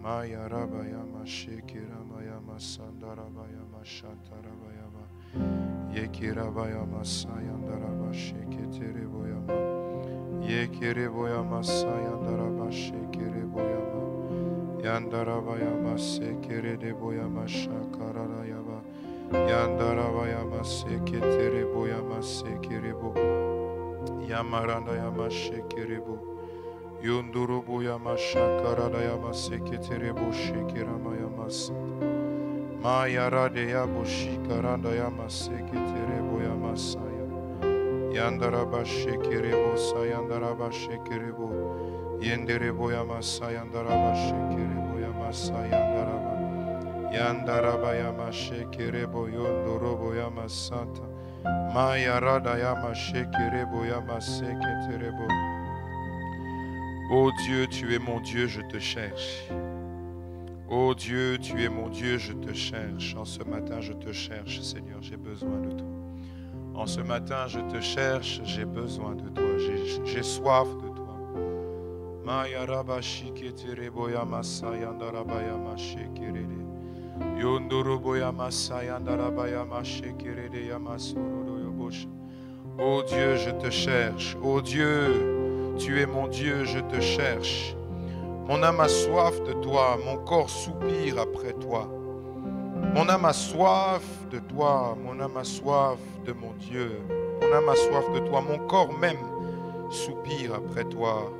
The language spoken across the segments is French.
Maya Rabayama Shekiramayama Sandarabayama Shatarabayama Yekirabayama Sayandaraba Sheketereboyama Yekireboyama Sayandaraba Shekereboyama Yandarabayama Sekereboyama Shakarayaba Yandarabayama Seketereboyama Sekerebo Yamarandayama Shekerebo Yundurubu yama shakarada yama seketerebo shekirama yama Maya rade yabu shikaranda yama seketerebo yama saya Yandaraba shekerebo sayandaraba shekerebo Yenderebo yama sayandaraba shekerebo yama sayandaraba Yandaraba yama shekerebo yundurubu yama santa Maya rada yama shekerebo yama seketerebo. Ô Dieu, tu es mon Dieu, je te cherche. Ô Dieu, tu es mon Dieu, je te cherche. En ce matin, je te cherche, Seigneur, j'ai besoin de toi. En ce matin, je te cherche, j'ai besoin de toi, j'ai soif de toi. Maya rabashi ketereboya masaya ndarabaya mashekerede. Yondoroboya masaya ndarabaya mashekerede yamasorodo yobosha. Ô Dieu, je te cherche. Ô Dieu, tu es mon Dieu, je te cherche. Mon âme a soif de toi, mon corps soupire après toi. Mon âme a soif de toi, mon âme a soif de mon Dieu. Mon âme a soif de toi, mon corps même soupire après toi.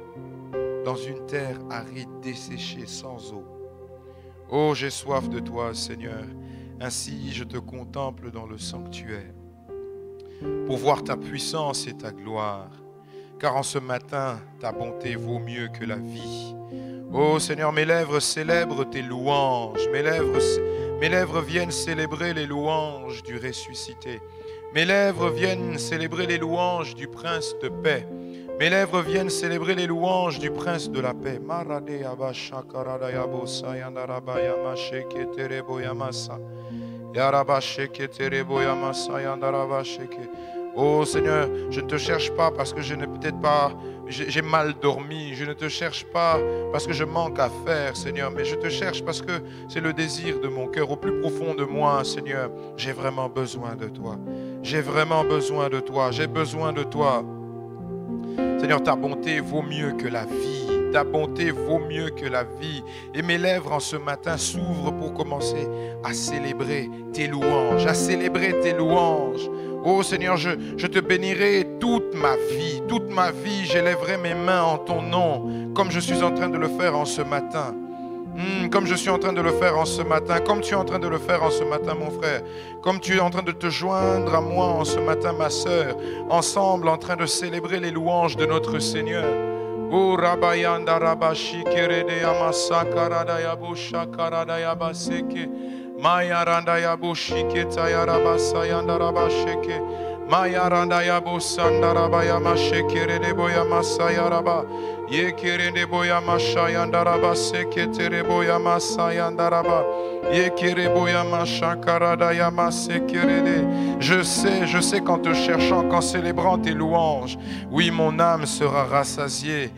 Dans une terre aride, desséchée, sans eau. Oh, j'ai soif de toi, Seigneur. Ainsi, je te contemple dans le sanctuaire pour voir ta puissance et ta gloire. Car en ce matin, ta bonté vaut mieux que la vie. Oh Seigneur, mes lèvres célèbrent tes louanges. Mes lèvres viennent célébrer les louanges du ressuscité. Mes lèvres viennent célébrer les louanges du prince de paix. Mes lèvres viennent célébrer les louanges du prince de la paix. Oh Seigneur, je ne te cherche pas parce que je n'ai peut-être pas, j'ai mal dormi. Je ne te cherche pas parce que je manque à faire, Seigneur. Mais je te cherche parce que c'est le désir de mon cœur. Au plus profond de moi, Seigneur, j'ai vraiment besoin de toi. J'ai vraiment besoin de toi. J'ai besoin de toi. Seigneur, ta bonté vaut mieux que la vie. Ta bonté vaut mieux que la vie. Et mes lèvres en ce matin s'ouvrent pour commencer à célébrer tes louanges, à célébrer tes louanges. Oh Seigneur, je te bénirai toute ma vie. Toute ma vie, j'élèverai mes mains en ton nom, comme je suis en train de le faire en ce matin. Comme je suis en train de le faire en ce matin, comme tu es en train de le faire en ce matin, mon frère, comme tu es en train de te joindre à moi en ce matin, ma sœur, ensemble en train de célébrer les louanges de notre Seigneur. Oh Rabayanda Rabashi Kerede Yamasakara Yabusha Karada Yabaseke Maya Randa Yabushi Ketaya Rabasa Yanda Rabasheke Maya Randa Yabusanda Rabayama Shekerede Boyamasa Yaraba Yekerede Boyama Yanda Rabaseke Terebo Yamasa Yanda Raba Yekere Boyama Shakarada Yamasekerede. Je sais qu'en te cherchant, qu'en célébrant tes louanges, oui, mon âme sera rassasiée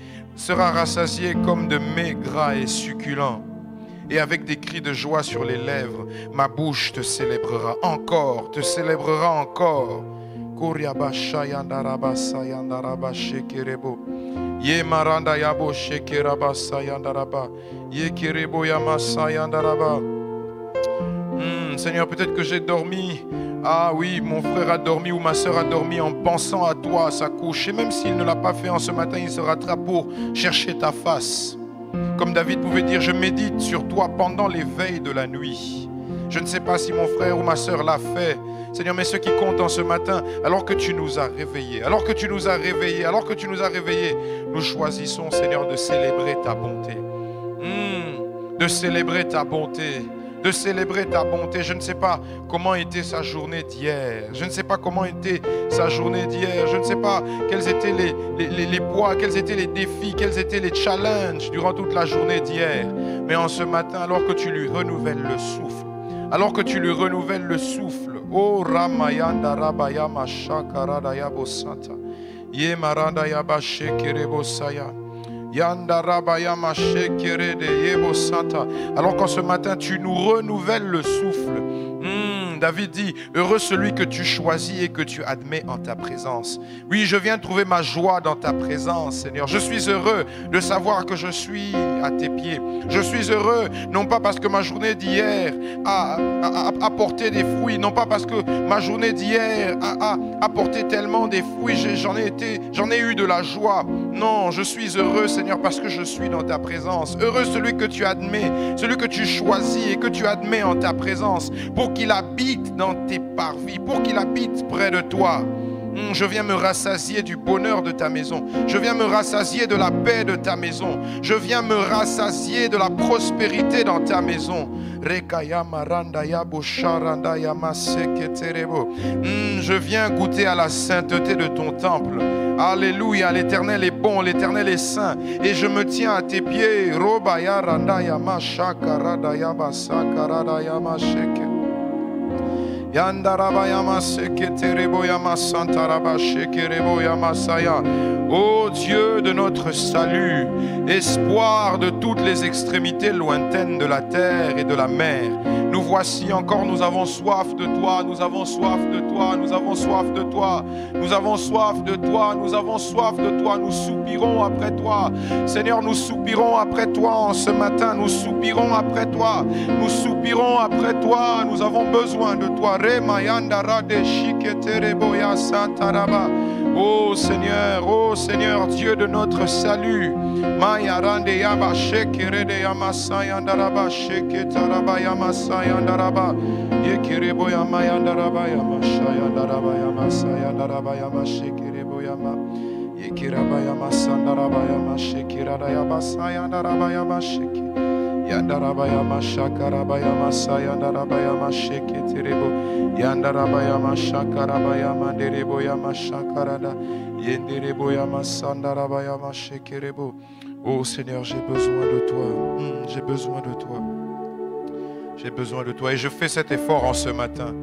comme de mets gras et succulents. Et avec des cris de joie sur les lèvres, ma bouche te célébrera encore, te célébrera encore. Kuriabasha yandaraba sayandaraba shekerebo. Ye maranda yabo shekeraba sayandaraba. Ye kerebo yamasa yandaraba. Seigneur, peut-être que j'ai dormi. Ah oui, mon frère a dormi ou ma soeur a dormi en pensant à toi à sa couche. Et même s'il ne l'a pas fait en ce matin, il se rattrape pour chercher ta face. Comme David pouvait dire, je médite sur toi pendant les veilles de la nuit. Je ne sais pas si mon frère ou ma soeur l'a fait. Seigneur, mais ce qui compte en ce matin, alors que tu nous as réveillés, nous choisissons, Seigneur, de célébrer ta bonté. De célébrer ta bonté. de célébrer ta bonté. Je ne sais pas comment était sa journée d'hier. Je ne sais pas comment était sa journée d'hier. Je ne sais pas quels étaient les poids, quels étaient les défis, quels étaient les challenges durant toute la journée d'hier. Mais en ce matin, alors que tu lui renouvelles le souffle, alors que tu lui renouvelles le souffle, oh Ramayanda Rabayama Shakaradaya Bosanta, Yemaranda Yabashe Kerebosaya. Alors qu'en ce matin tu nous renouvelles le souffle, David dit, heureux celui que tu choisis et que tu admets en ta présence. Oui, je viens trouver ma joie dans ta présence, Seigneur. Je suis heureux de savoir que je suis à tes pieds. Je suis heureux, non pas parce que ma journée d'hier a apporté des fruits, non pas parce que ma journée d'hier a apporté tellement des fruits, j'en ai eu de la joie. Non, je suis heureux, Seigneur, parce que je suis dans ta présence. Heureux celui que tu admets, celui que tu choisis et que tu admets en ta présence, pour qu'il habite dans tes parvis, pour qu'il habite près de toi. Je viens me rassasier du bonheur de ta maison. Je viens me rassasier de la paix de ta maison. Je viens me rassasier de la prospérité dans ta maison. Je viens goûter à la sainteté de ton temple. Alléluia, l'Éternel est bon, l'Éternel est saint. Et je me tiens à tes pieds. Ô Dieu de notre salut, espoir de toutes les extrémités lointaines de la terre et de la mer, nous voici encore, nous avons soif de toi, nous avons soif de toi, nous avons soif de toi, nous avons soif de toi, nous avons soif de toi, nous soupirons après toi. Seigneur, nous soupirons après toi en ce matin, nous soupirons après toi, nous soupirons après toi, nous avons besoin de toi. Ô Seigneur, Dieu de notre salut, Yandarabayama Shakarabayama Sayandarabayama Sheketerebo Yandarabayama Shakarabayama Dereboyama Shakarada Yendereboyama Sandarabayama Shekerebo. Oh Seigneur, j'ai besoin de toi. J'ai besoin de toi. J'ai besoin de toi. Et je fais cet effort en ce matin.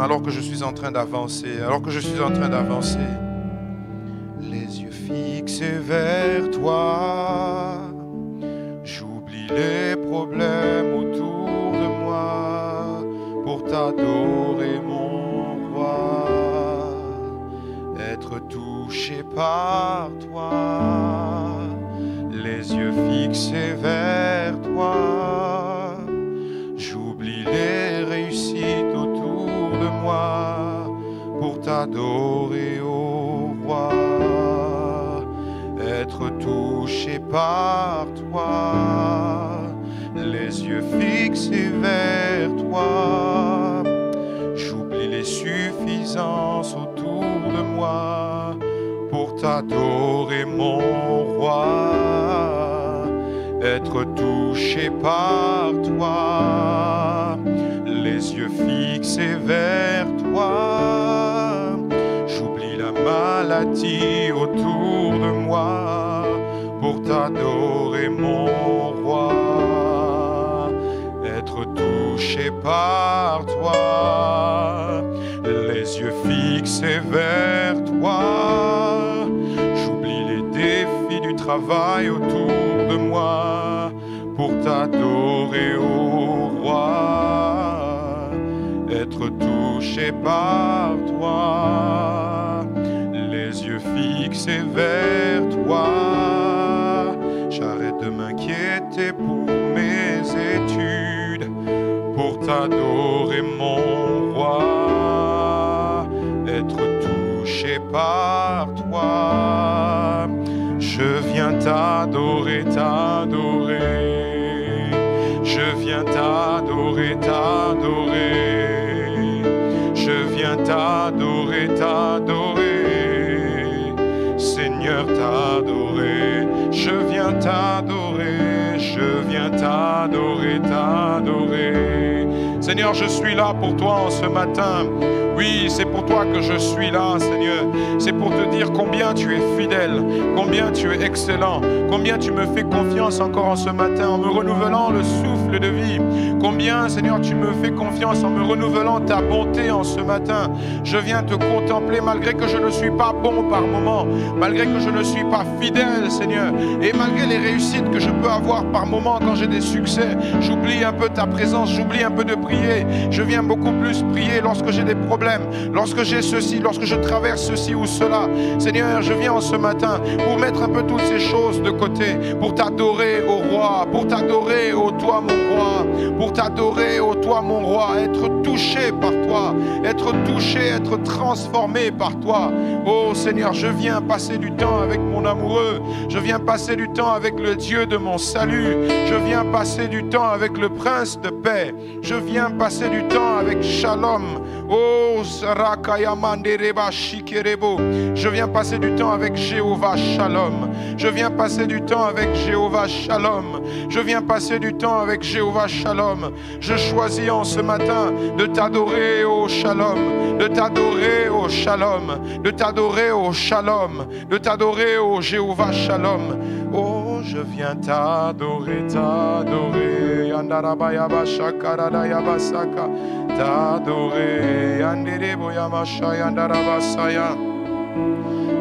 Alors que je suis en train d'avancer. Alors que je suis en train d'avancer. Les yeux fixés vers toi. Les problèmes autour de moi pour t'adorer mon roi, être touché par toi, les yeux fixés vers toi, j'oublie les réussites autour de moi pour t'adorer au roi, être touché par toi, les yeux fixés vers toi. J'oublie les suffisances autour de moi pour t'adorer mon roi, être touché par toi, les yeux fixés vers toi. J'oublie la maladie autour de moi pour t'adorer mon roi, être touché par toi, les yeux fixés vers toi. J'oublie les défis du travail autour de moi pour t'adorer au roi, être touché par toi, les yeux fixés vers toi. J'arrête de m'inquiéter pour mes études, pour t'adorer mon roi, être touché par toi. Je viens t'adorer, t'adorer. Je viens t'adorer, t'adorer. Je viens t'adorer, t'adorer. Seigneur, t'adorer. Je viens t'adorer, je viens t'adorer, t'adorer. Seigneur, je suis là pour toi en ce matin. Oui, c'est pour toi que je suis là, Seigneur. C'est pour te dire combien tu es fidèle, combien tu es excellent, combien tu me fais confiance encore en ce matin en me renouvelant le souffle de vie. Combien, Seigneur, tu me fais confiance en me renouvelant ta bonté en ce matin. Je viens te contempler malgré que je ne suis pas bon par moment, malgré que je ne suis pas fidèle, Seigneur, et malgré les réussites que je peux avoir par moment quand j'ai des succès. J'oublie un peu ta présence, j'oublie un peu de prier. Je viens beaucoup plus prier lorsque j'ai des problèmes, lorsque j'ai ceci, lorsque je traverse ceci ou cela. Seigneur, je viens en ce matin pour mettre un peu toutes ces choses de côté, pour t'adorer, ô roi, pour t'adorer, ô toi mon roi, pour t'adorer, ô toi mon roi, être touché par toi, être touché, être transformé par toi. Oh Seigneur, je viens passer du temps avec mon amoureux, je viens passer du temps avec le Dieu de mon salut, je viens passer du temps avec le Prince de paix, je viens passer du temps avec Shalom. Oh Sarakayamandereba Shikerebo, je viens passer du temps avec Jéhovah Shalom, je viens passer du temps avec Jéhovah Shalom, je viens passer du temps avec Jéhovah Shalom. Je choisis en ce matin de t'adorer au Shalom, de t'adorer au Shalom, de t'adorer au Shalom, de t'adorer au Jéhovah Shalom. Oh, je viens t'adorer, t'adorer, Yandarabaya Shakarada Basaka, t'adorer, Yandereboyamasha Yandarabasaya,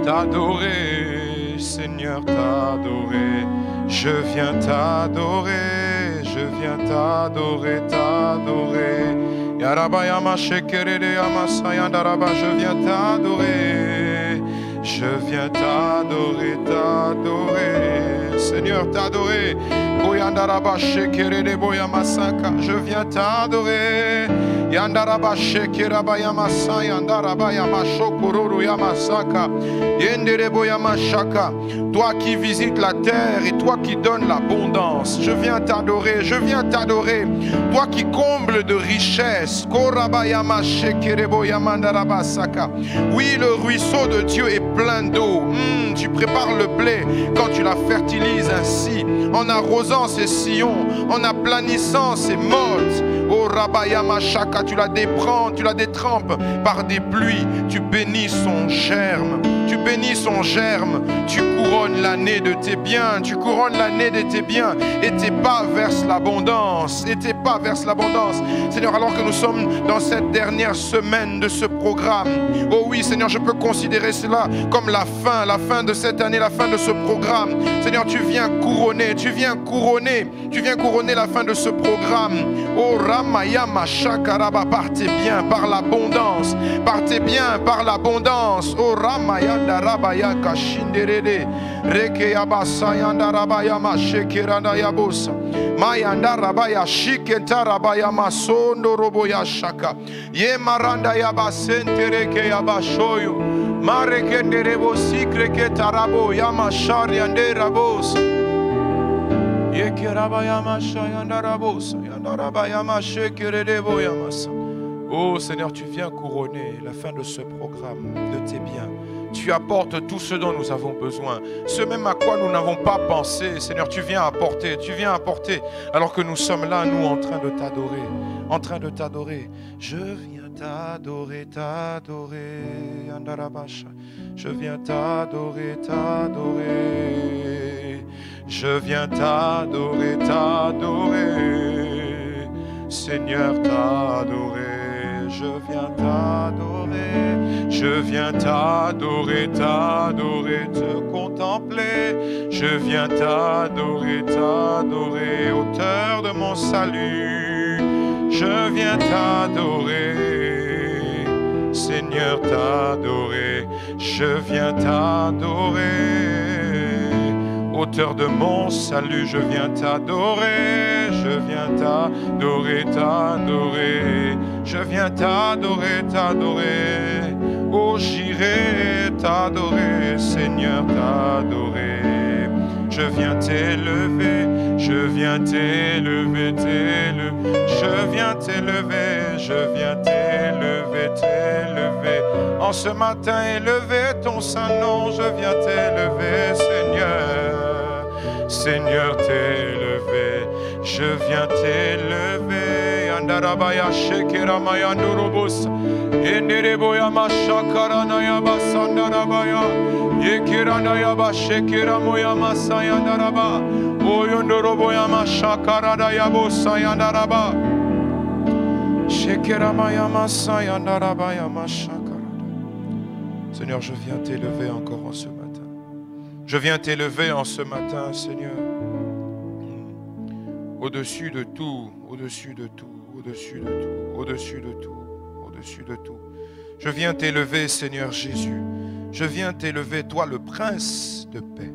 t'adorer, Seigneur, t'adorer. Je viens t'adorer, je viens t'adorer, t'adorer. Yarabayama Shekerede Yamasa Yandaraba, je viens t'adorer, je viens t'adorer, t'adorer. Seigneur, t'adorer. Koyandaraba Shekerede Boyamasaka, je viens t'adorer. Yandaraba Shekeraba Yamasa Yandaraba Yamashokoro Yamasaka Yenderebo Yamashaka. Toi qui visites la terre et toi qui donnes l'abondance, je viens t'adorer, je viens t'adorer. Toi qui combles de richesses, Koraba Yamashekerebo Yamandaraba Saka. Oui, le ruisseau de Dieu est plein d'eau. Tu prépares le blé quand tu la fertilises ainsi, en arrosant ses sillons, en aplanissant ses mottes. Oh Rabayama Shaka, tu la détrempes par des pluies, tu bénis son germe, tu bénis son germe, tu couronnes l'année de tes biens, tu couronnes l'année de tes biens, et tes pas versent l'abondance, et tes pas versent l'abondance. Seigneur, alors que nous sommes dans cette dernière semaine de ce programme, oh oui Seigneur, je peux considérer cela comme la fin de cette année, la fin de ce programme. Seigneur, tu viens couronner la fin de ce programme. Oh Ramayama Shakaraba, par tes biens, par l'abondance, par tes biens, par l'abondance. Oh Ramaya Darabaya Kashinderede, Rekeyabasa Yandarabaya Mashekeranda Yabosa, Mayandarabaya Shiketarabaya Masondo Roboya Shaka, Yemaranda Yabasentereke Yabashoyo, Marekenderebo Sikreke Tarabo Yamashari Yanderabos. Oh Seigneur, tu viens couronner la fin de ce programme de tes biens. Tu apportes tout ce dont nous avons besoin, ce même à quoi nous n'avons pas pensé. Seigneur, tu viens apporter, alors que nous sommes là, nous, en train de t'adorer, Je viens t'adorer, Andarabasha. Je viens t'adorer, Je viens t'adorer, Seigneur, t'adorer. Je viens t'adorer, te contempler. Je viens t'adorer, auteur de mon salut. Je viens t'adorer, Seigneur, t'adorer. Je viens t'adorer, auteur de mon salut. Je viens t'adorer, je viens t'adorer. Je viens t'adorer, oh j'irai t'adorer, Seigneur, t'adorer. Je viens t'élever, je viens t'élever. En ce matin, élever ton saint nom, je viens t'élever, Seigneur, t'élever. Je viens t'élever, Yandarabaya Shekera Mayandurobos. Yendereboya Mashakarana Basandarabaya. Yekirana Bashekera Moya Masayandaraba. Oyondoroboya Mashakarada Yabosa Yandaraba. Shekera Maya Masayandarabaya Mashakarada. Seigneur, je viens t'élever encore en ce matin. Je viens t'élever en ce matin, Seigneur. Au-dessus de tout, au-dessus de tout, au-dessus de tout, au-dessus de tout, au-dessus de tout. Je viens t'élever, Seigneur Jésus. Je viens t'élever, toi le prince de paix.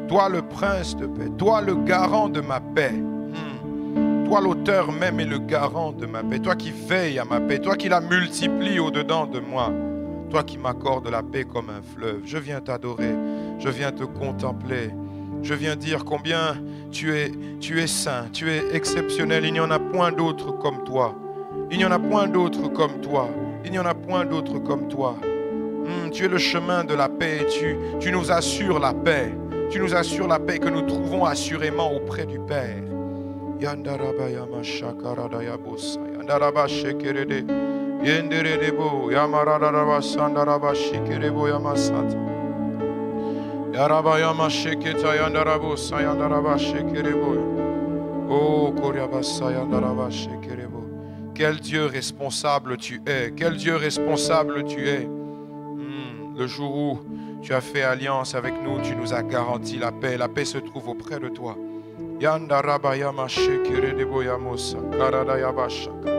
Toi le prince de paix. Toi le garant de ma paix. Toi l'auteur même et le garant de ma paix. Toi qui veilles à ma paix. Toi qui la multiplies au-dedans de moi. Toi qui m'accordes la paix comme un fleuve. Je viens t'adorer. Je viens te contempler. Je viens dire combien tu es saint, tu es exceptionnel. Il n'y en a point d'autre comme toi. Il n'y en a point d'autre comme toi. Il n'y en a point d'autre comme toi. Tu es le chemin de la paix. Tu nous assures la paix. Tu nous assures la paix que nous trouvons assurément auprès du Père. Yandarabaya Mashakaradaya Bosa. Yandaraba Shekerede. Yenderedebo. Yamaradaba Sandaraba Shikerebo Yamasata. Yarabaya Sheketa Yandarabo Sayandaraba Shekerebo. Oh Koryabasa Yandaraba Shekerebo. Quel Dieu responsable tu es. Quel Dieu responsable tu es. Le jour où tu as fait alliance avec nous, tu nous as garanti la paix. La paix se trouve auprès de toi. Yandarabaya Shekerebo Yamosa. Karadaya Bashaka.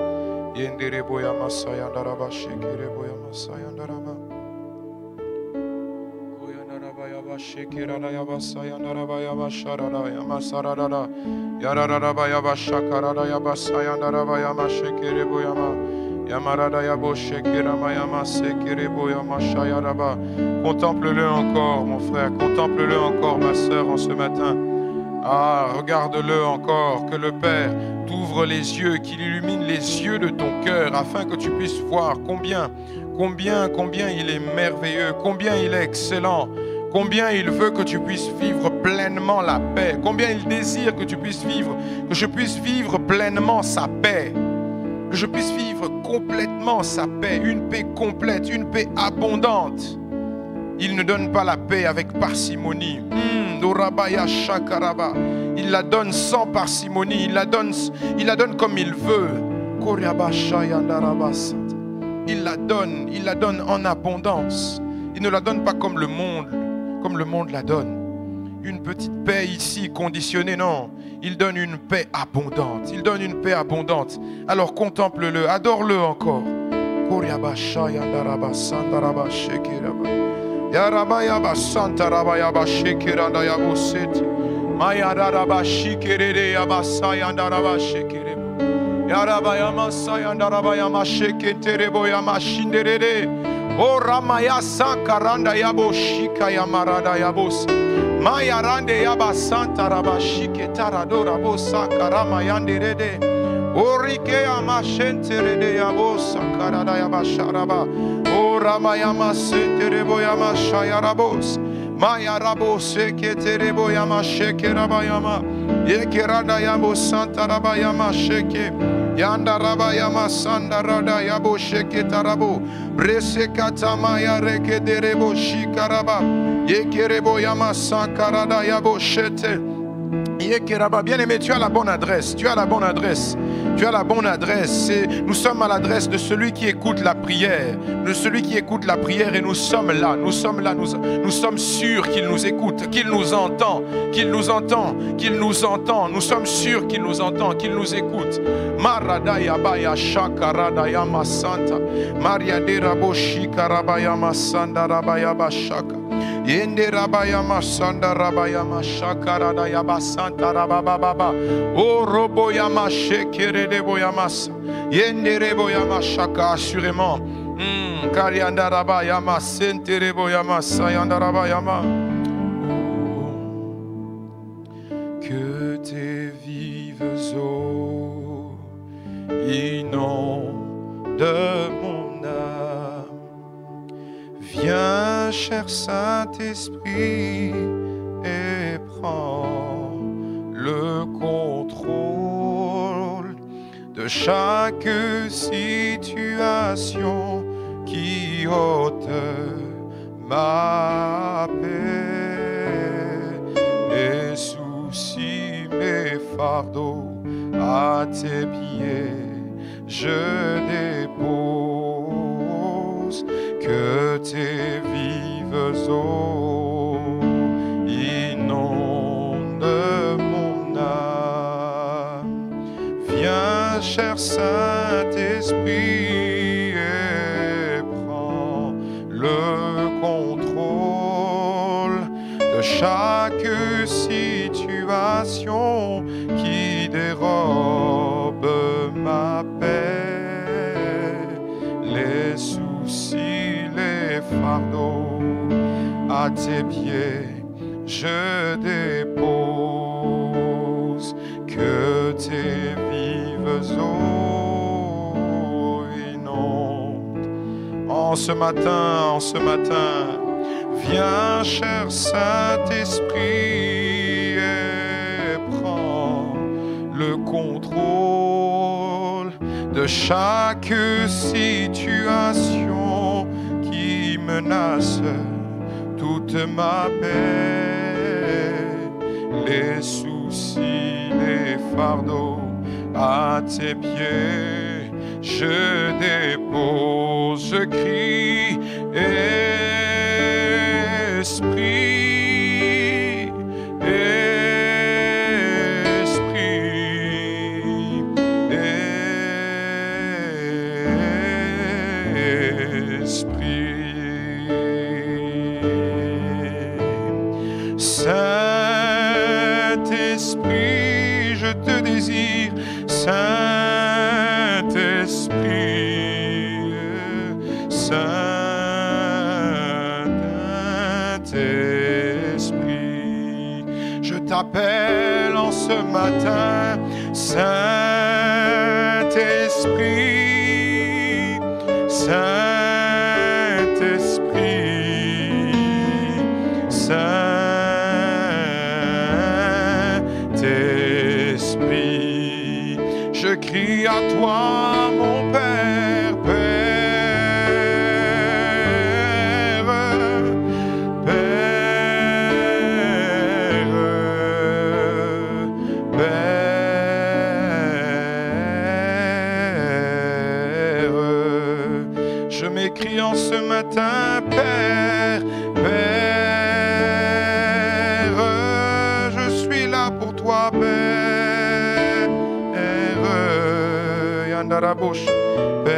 Yenderebo Yamasa Yandaraba Shekerebo Yamasa Yandaraba. Shekirada Yabasa Yandaraba Yabasharada Yamasarada Yararaba Yabashakarada Yabasa Yandaraba Yamashekirebo Yama Yamarada Yabo Shekirama Yamasekirebo Yamashayaraba. Contemple-le encore, mon frère, contemple-le encore, ma sœur, en ce matin. Ah, regarde-le encore, que le Père t'ouvre les yeux, qu'il illumine les yeux de ton cœur, afin que tu puisses voir combien il est merveilleux, combien il est excellent. Combien il veut que tu puisses vivre pleinement la paix. Combien il désire que tu puisses vivre, que je puisse vivre pleinement sa paix. Que je puisse vivre complètement sa paix. Une paix complète, une paix abondante. Il ne donne pas la paix avec parcimonie. Il la donne sans parcimonie. Il la donne comme il veut. Il la donne en abondance. Il ne la donne pas comme le monde la donne. Une petite paix ici conditionnée, non. Il donne une paix abondante. Il donne une paix abondante. Alors contemple-le, adore-le encore. Oh Ramaya Sankaranda Yabo Shika Yamarada Yabos Maya Rande Yaba Santa Rabashike Taradora Bosa Karamayande Rede Orike Amashente Rede Yabosa Karada Yabasharaba Oh Ramayama Senterebo Yamashayarabos Maya Rabose Keterebo Yamasheke Rabayama Yekerada Yabo Santa Rabayama Sheke Yanda Rabayama Sanda Rada Yabo Sheke Tarabo Bresekata Maya Reke Derebo Shikaraba Yekerebo Yama Sankarada Yabo Shete Yekeraba. Bien-aimé, tu as la bonne adresse. Tu as la bonne adresse. Tu as la bonne adresse. Nous sommes à l'adresse de celui qui écoute la prière. De celui qui écoute la prière et nous sommes là. Nous sommes là. Nous sommes sûrs qu'il nous écoute, qu'il nous entend, qu'il nous entend, qu'il nous entend. Nous sommes sûrs qu'il nous entend, qu'il nous écoute. Maradaya Baya Shakarada Santa. Maria de Rabo Shikarabaya Masanda Rabaya Bashaka. Yende Rabayama Sanda Rabayama Shakarada Yabasanta Rabababa. O Roboyama Shekere de Boyamas. Yende Reboyama Shaka, assurément. Karianda Rabayama Sentere Boyama Sayanda Rabayama. Que tes vives eaux inondent mon âme. Viens, cher Saint-Esprit, et prends le contrôle de chaque situation qui ôte ma paix, mes soucis, mes fardeaux, à tes pieds je dépose, que tes vives eaux inondent mon âme. Viens, cher Saint-Esprit, et prends le contrôle de chaque situation qui dérobe ma paix, les soucis, les fardeaux, à tes pieds je dépose, que tes vives eaux inondent. En ce matin, viens, cher Saint-Esprit, et prends le contrôle de chaque situation qui menace toute ma paix, les soucis, les fardeaux, à tes pieds je dépose, je crie, Esprit, Esprit, Esprit, Saint-Esprit, je te désire, Saint-Esprit, Saint-Esprit, je t'appelle en ce matin, Saint-Esprit, Saint-Esprit, Saint-Esprit, je crie à toi, mon Père, je m'écris en ce matin, Père, Père, je suis là pour toi, Père, Yandarabouche, Père,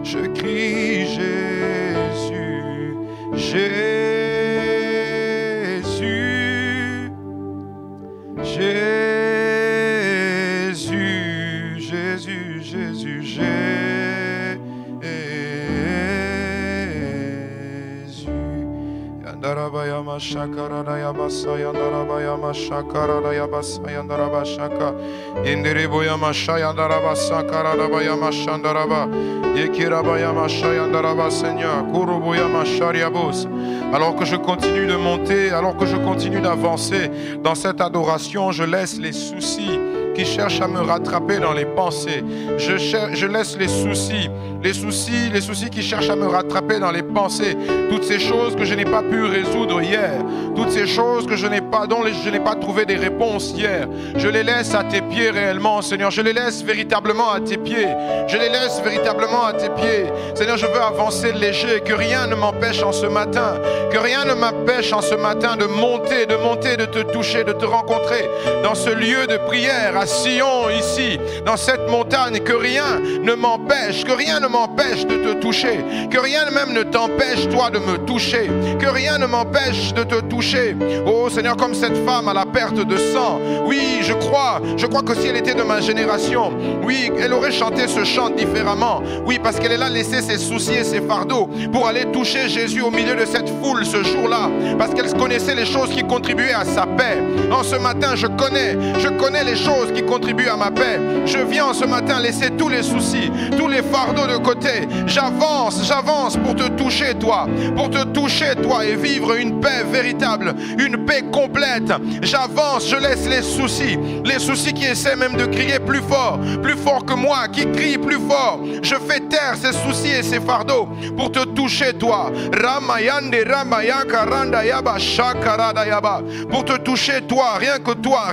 je crie Jésus, Jésus, Jésus, Jésus, Jésus, Jésus. Yandarabaya mashakara yabasa, yandarabaya mashakara yabasa, yandarabashaka. Indiriboya masha, yandarabasa, karabaya mashandaraba. Yekirabaya masha, yandaraba, Seigneur. Kuruboya mashariabos. Alors que je continue de monter, alors que je continue d'avancer dans cette adoration, je laisse les soucis qui cherchent à me rattraper dans les pensées. Je laisse les soucis qui cherchent à me rattraper dans les pensées. Toutes ces choses que je n'ai pas pu résoudre hier, toutes ces choses que dont je n'ai pas trouvé des réponses hier, je les laisse à tes pieds réellement, Seigneur. Je les laisse véritablement à tes pieds. Je les laisse véritablement à tes pieds. Seigneur, je veux avancer léger, que rien ne m'empêche en ce matin, que rien ne m'empêche en ce matin de monter, de te toucher, de te rencontrer dans ce lieu de prière, à Sion, ici, dans cette montagne, que rien ne m'empêche, de te toucher, que rien même ne t'empêche, toi, de me toucher, que rien ne m'empêche de te toucher. Oh Seigneur, comme cette femme à la perte de sang, oui, je crois que si elle était de ma génération, oui, elle aurait chanté ce chant différemment, oui, parce qu'elle a laissé ses soucis et ses fardeaux pour aller toucher Jésus au milieu de cette foule ce jour-là, parce qu'elle connaissait les choses qui contribuaient à sa paix. En ce matin, je connais les choses qui contribue à ma paix. Je viens ce matin laisser tous les soucis, tous les fardeaux de côté. J'avance pour te toucher toi, et vivre une paix véritable, une paix complète. J'avance, je laisse les soucis qui essaient même de crier plus fort que moi, qui crient plus fort. Je fais taire ces soucis et ces fardeaux pour te toucher toi. Ramayande Ramayaka Randa Yaba Shakarada Yaba. Pour te toucher toi, rien que toi.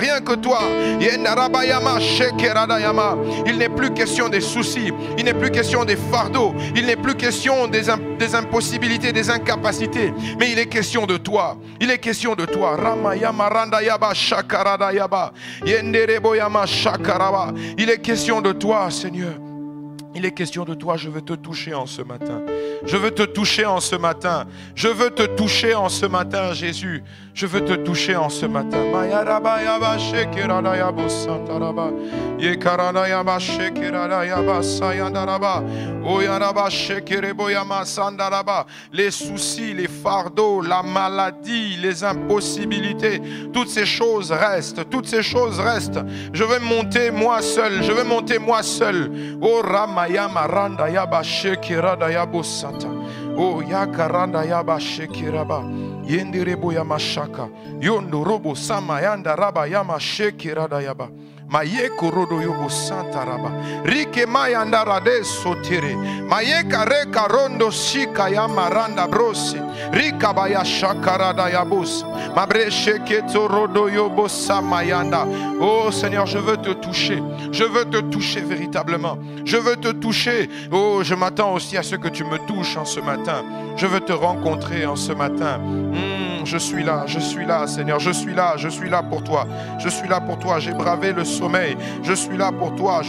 Yendarabayama Shekerada Yama. Il n'est plus question des soucis, il n'est plus question des fardeaux, il n'est plus question des impossibilités, des incapacités, mais il est question de toi. Il est question de toi. Ramayama Randa Yaba Shakarada Yaba. Yendereboyama Shakaraba. Il est question de toi, Seigneur. Il est question de toi. Je veux te toucher en ce matin. Je veux te toucher en ce matin. Je veux te toucher en ce matin, Jésus. Je veux te toucher en ce matin. Les soucis, les fardeaux, la maladie, les impossibilités, toutes ces choses restent. Je veux monter moi seul. Oh Ramaya Maranda Yaba Shekirada Yabo Santa. Oh Yakaranda Yaba Shekiraba. Yendirebo Yama Shaka. Yondo Robo Sama Yanda Raba Yama Shekirada Yaba. Maye korodo yobo santa raba. Rike mayanda rade sotere. Maye kare karondo shika ya maranda brosi. Rika baya shakarada yabos. Mabreche keto rodo yobo samayanda. Oh Seigneur, je veux te toucher. Je veux te toucher véritablement. Je veux te toucher. Oh, je m'attends aussi à ce que tu me touches en ce matin. Je veux te rencontrer en ce matin. Je suis là, Seigneur, je suis là pour toi. J'ai bravé le sommeil. Je suis là pour toi.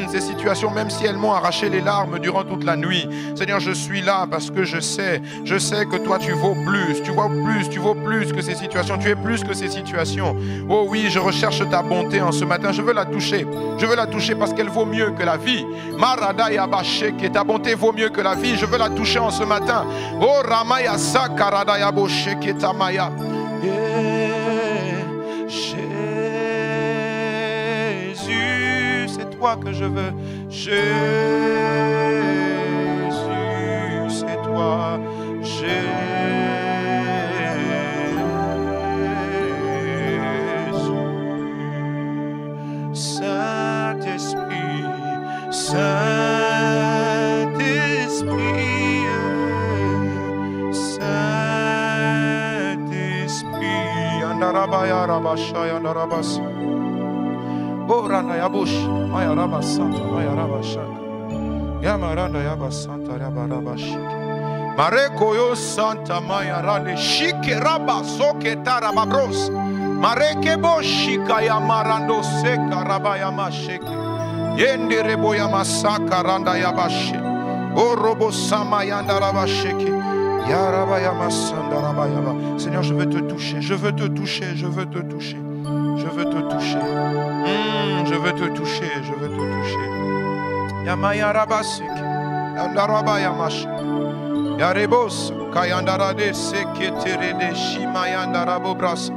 Ces situations, même si elles m'ont arraché les larmes durant toute la nuit, Seigneur, je suis là parce que je sais que toi tu vaux plus. Tu vaux plus que ces situations. Tu es plus que ces situations. Oh oui, je recherche ta bonté en ce matin. Je veux la toucher parce qu'elle vaut mieux que la vie. Marada Yabaché, que ta bonté vaut mieux que la vie. Je veux la toucher en ce matin. Oh Ramaya Sakarada Yaboché Ketamaya. Jésus, c'est toi que je veux. Jésus, c'est toi. Jésus, Saint-Esprit, Andarabaya Rabashaya Andarabas. Oh Randa Yabush, Maya Rabasanta, Maya Rabashaka. Yamaranda Yabasanta Rabarabashik. Marekoyo Santa Maya Rade Shike Rabasoke Tarababros. Marekebo Shika Yamarando Seka Rabaya Masheke. Yende Reboya Masaka Randa Yabashi. Oh Robo Sama Yandarabasheke. Seigneur, je veux te toucher. Je veux te toucher. Yamaya Rabasik. Yandaraba Yamash. Yarebos. Kayandarade Seketere de Shimayandarabobras.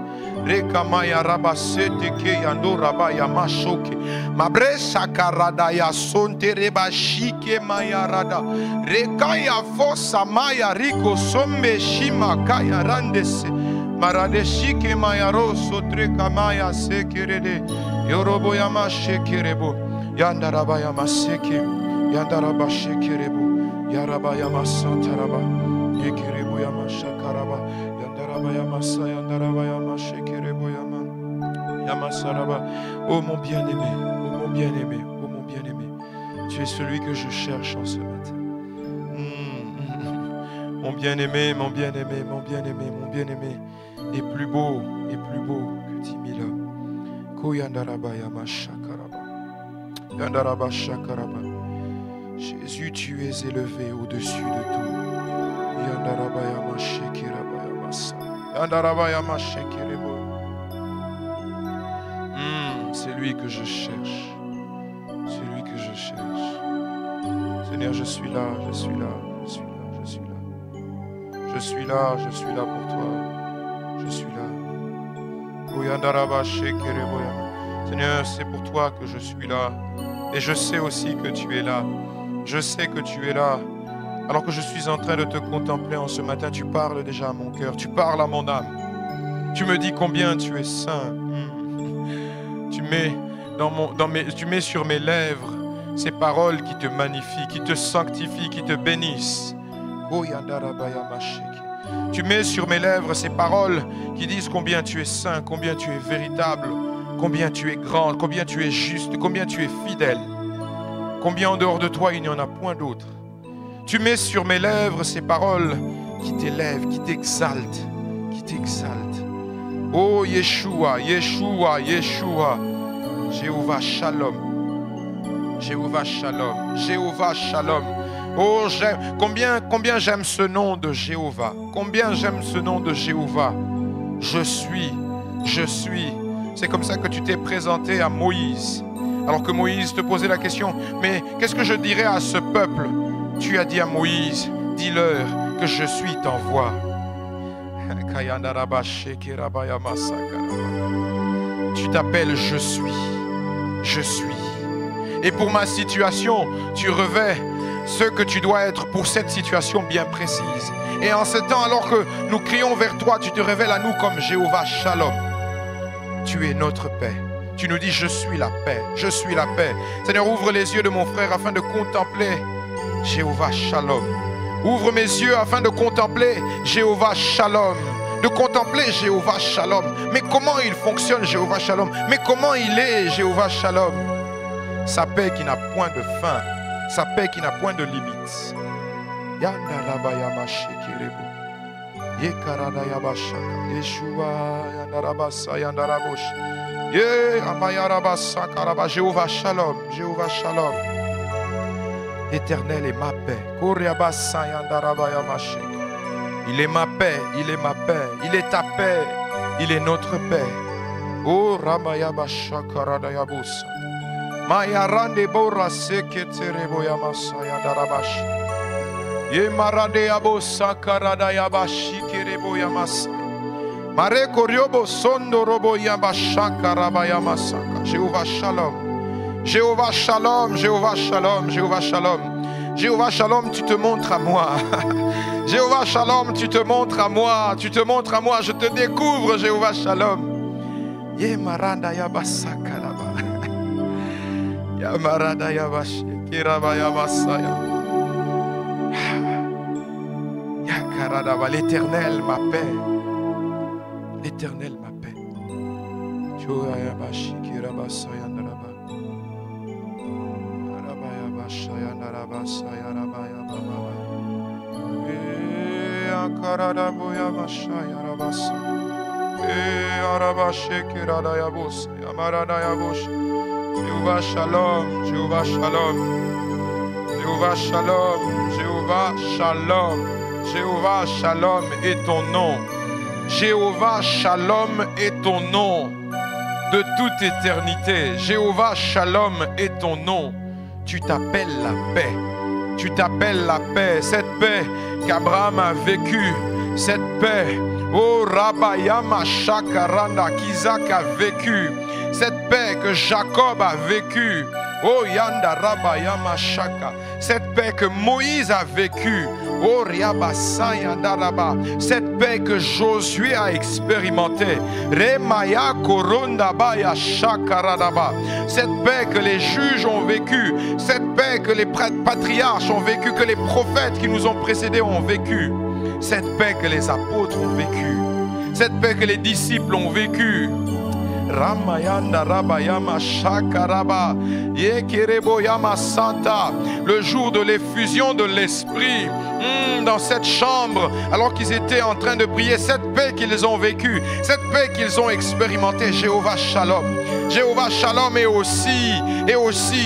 Rekamaya Rabasete ke Yandoraba Yamashoke. Mabresa Karadaya Sonte Reba Shike Mayarada. Rekaya Fosa Maya Riko Sombe Shima Kaya Randese. Maradeshike Mayaro Sotreka Maya Sekerede. Yorobo Yamashekerebo. Yandaraba Yamaseke. Yandaraba Shekerebo. Yaraba Yamasantaraba. Yekerebo Yamashakaraba. Yandaraba Yamasa Yandaraba Yamashekerebo Yama. Yamasaraba. Oh mon bien-aimé. Oh mon bien-aimé, tu es celui que je cherche en ce matin. Mon bien-aimé, est plus beau que 10 000 hommes. Koyandaraba Yamashakaraba. Yandaraba Shakaraba. Jésus, tu es élevé au-dessus de tout. Yandaraba Yamashekiraba Yamasa. Yandaraba Yamashekirebo. C'est lui que je cherche. Seigneur, je suis là pour toi. Seigneur, c'est pour toi que je suis là. Et je sais aussi que tu es là. Je sais que tu es là. Alors que je suis en train de te contempler en ce matin, tu parles déjà à mon cœur. Tu parles à mon âme. Tu me dis combien tu es saint. Tu mets sur mes lèvres ces paroles qui te magnifient, qui te sanctifient, qui te bénissent. Tu mets sur mes lèvres ces paroles qui disent combien tu es saint, combien tu es véritable, combien tu es grand, combien tu es juste, combien tu es fidèle, combien en dehors de toi il n'y en a point d'autre. Tu mets sur mes lèvres ces paroles qui t'élèvent, qui t'exaltent, qui t'exaltent. Oh Yeshua, Yeshua, Yeshua, Jéhovah Shalom, Jéhovah Shalom, Jéhovah Shalom. Oh, combien j'aime ce nom de Jéhovah, combien j'aime ce nom de Jéhovah. Je suis. C'est comme ça que tu t'es présenté à Moïse. Alors que Moïse te posait la question, mais qu'est-ce que je dirais à ce peuple? Tu as dit à Moïse, dis-leur que je suis t'envoie. Tu t'appelles je suis. Et pour ma situation, tu revêts ce que tu dois être pour cette situation bien précise. Et en ce temps, alors que nous crions vers toi, tu te révèles à nous comme Jéhovah Shalom. Tu es notre paix. Tu nous dis je suis la paix, je suis la paix. Seigneur, ouvre les yeux de mon frère afin de contempler Jéhovah Shalom. Ouvre mes yeux afin de contempler Jéhovah Shalom. De contempler Jéhovah Shalom. Mais comment il fonctionne Jéhovah Shalom? Mais comment il est Jéhovah Shalom? Sa paix qui n'a point de fin. Sa paix qui n'a point de limite. Jéhovah Shalom, Jéhovah Shalom. L'Éternel est ma paix. Il est ma paix, il est ma paix, il est ta paix, il est notre paix. Oh Ramayabasha Karadayabus. Mayarande Bora Seketerebo Yamasaya Darabash. Ye Marade Abosa Karadayabashi Kerebo Yamasa. Mare Koryobo Sondo Robo Yabasha Karabayamasaka. Jéhovah Shalom. Jéhovah Shalom, Jéhovah Shalom, Jéhovah Shalom. Jéhovah Shalom, tu te montres à moi. Jéhovah Shalom, tu te montres à moi. Tu te montres à moi, je te découvre, Jéhovah Shalom. Ye Maranda Yabasaka. Yamarada Yabashi, Kiraba Yamasaya. Yakaradaba, l'Éternel ma paix. L'Éternel ma paix. Joa Yabashi, Kirabasaya Naraba. Arabaya Bashaya Narabasaya Rabaya Baba. Akaradabu Yamashaya Rabasa. Arabashi Kirada Yabus, Yamarada Yabush. Jéhovah Shalom, Jéhovah Shalom, Jéhovah Shalom, Jéhovah Shalom, Jéhovah Shalom est ton nom. Jéhovah Shalom est ton nom de toute éternité. Jéhovah Shalom est ton nom. Tu t'appelles la paix. Tu t'appelles la paix. Cette paix qu'Abraham a vécue. Cette paix, oh Rabayama Shakaranda, qu'Isaac a vécue. Cette paix que Jacob a vécue. Oh Yanda Rabayama Shaka. Cette paix que Moïse a vécue. Oh Riabasa Yandaraba. Cette paix que Josué a expérimentée. Remaya Koronda Baya Shakaradaba. Cette paix que les juges ont vécue. Cette paix que les patriarches ont vécue. Que les prophètes qui nous ont précédés ont vécue. Cette paix que les apôtres ont vécue. Cette paix que les disciples ont vécue. Ramayanda Rabayama Shakaraba Yekerebo Yama Santa. Le jour de l'effusion de l'Esprit dans cette chambre, alors qu'ils étaient en train de prier, cette paix qu'ils ont vécue, cette paix qu'ils ont expérimentée. Jéhovah Shalom. Jéhovah Shalom est aussi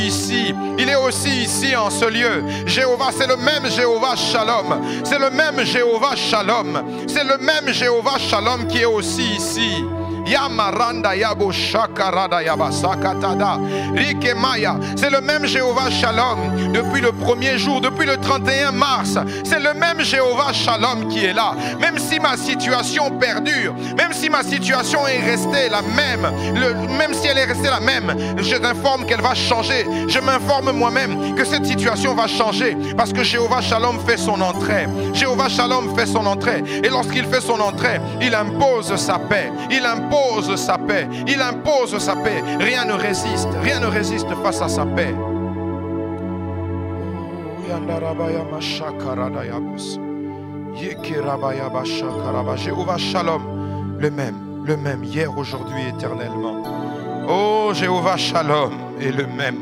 ici. Il est aussi ici en ce lieu. Jéhovah, c'est le même Jéhovah Shalom. C'est le même Jéhovah Shalom. C'est le même Jéhovah Shalom qui est aussi ici. Yamaranda Yabo Shakarada Yabasakatada. Rikemaya. C'est le même Jéhovah Shalom depuis le premier jour, depuis le 31 mars. C'est le même Jéhovah Shalom qui est là. Même si ma situation perdure, même si ma situation est restée la même, même si elle est restée la même, je t'informe qu'elle va changer. Je m'informe moi-même que cette situation va changer parce que Jéhovah Shalom fait son entrée. Jéhovah Shalom fait son entrée. Et lorsqu'il fait son entrée, il impose sa paix. Il impose sa paix. Il impose sa paix. Rien ne résiste. Rien ne résiste face à sa paix. Jéhovah Shalom, le même, hier, aujourd'hui, éternellement. Oh, Jéhovah Shalom est le même.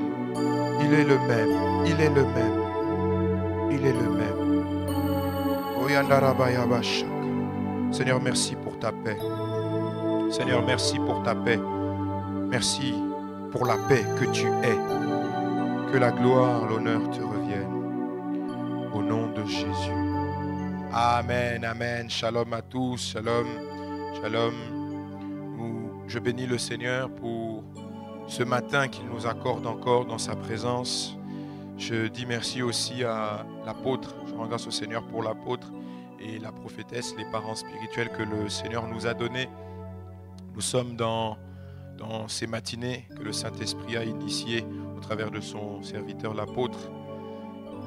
Il est le même. Il est le même. Il est le même. Oh, Seigneur, merci pour ta paix. Seigneur, merci pour ta paix. Merci pour la paix que tu es. Que la gloire, l'honneur te reviennent. Au nom de Jésus. Amen, amen. Shalom à tous. Shalom, shalom. Je bénis le Seigneur pour ce matin qu'il nous accorde encore dans sa présence. Je dis merci aussi à l'apôtre. Je rends grâce au Seigneur pour l'apôtre et la prophétesse, les parents spirituels que le Seigneur nous a donnés. Nous sommes dans ces matinées que le Saint-Esprit a initiées au travers de son serviteur l'apôtre.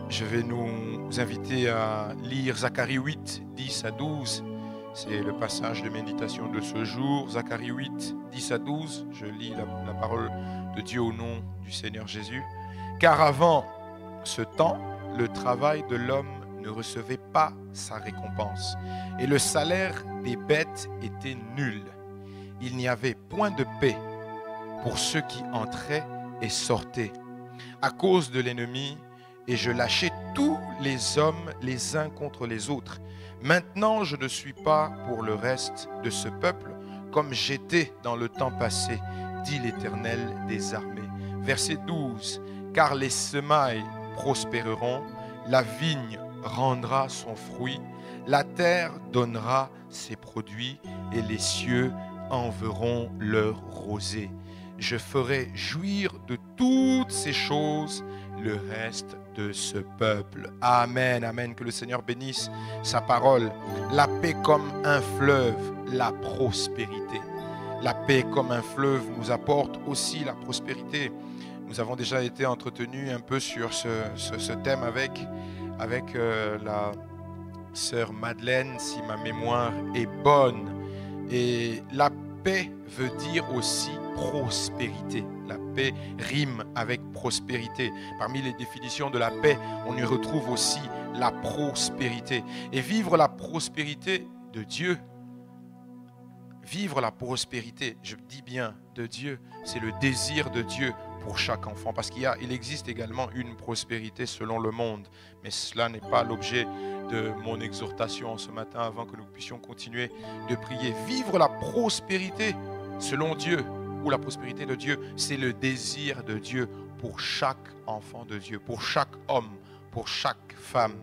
Je vais nous inviter à lire Zacharie 8, 10 à 12. C'est le passage de méditation de ce jour. Zacharie 8, 10 à 12. Je lis la parole de Dieu au nom du Seigneur Jésus. Car avant ce temps, le travail de l'homme ne recevait pas sa récompense. Et le salaire des bêtes était nul. Il n'y avait point de paix pour ceux qui entraient et sortaient à cause de l'ennemi, et je lâchais tous les hommes les uns contre les autres. Maintenant, je ne suis pas pour le reste de ce peuple comme j'étais dans le temps passé, dit l'Éternel des armées. Verset 12. Car les semailles prospéreront, la vigne rendra son fruit, la terre donnera ses produits et les cieux enverront leur rosée. Je ferai jouir de toutes ces choses le reste de ce peuple. Amen, amen. Que le Seigneur bénisse sa parole. La paix comme un fleuve, la prospérité. La paix comme un fleuve nous apporte aussi la prospérité. Nous avons déjà été entretenus un peu sur ce thème avec la sœur Madeleine, si ma mémoire est bonne. Et la paix veut dire aussi prospérité. La paix rime avec prospérité. Parmi les définitions de la paix, on y retrouve aussi la prospérité. Et vivre la prospérité de Dieu, vivre la prospérité, je dis bien de Dieu, c'est le désir de Dieu pour chaque enfant. Parce qu'il existe également une prospérité selon le monde. Mais cela n'est pas l'objet de mon exhortation ce matin avant que nous puissions continuer de prier. Vivre la prospérité selon Dieu, ou la prospérité de Dieu, c'est le désir de Dieu pour chaque enfant de Dieu, pour chaque homme, pour chaque femme.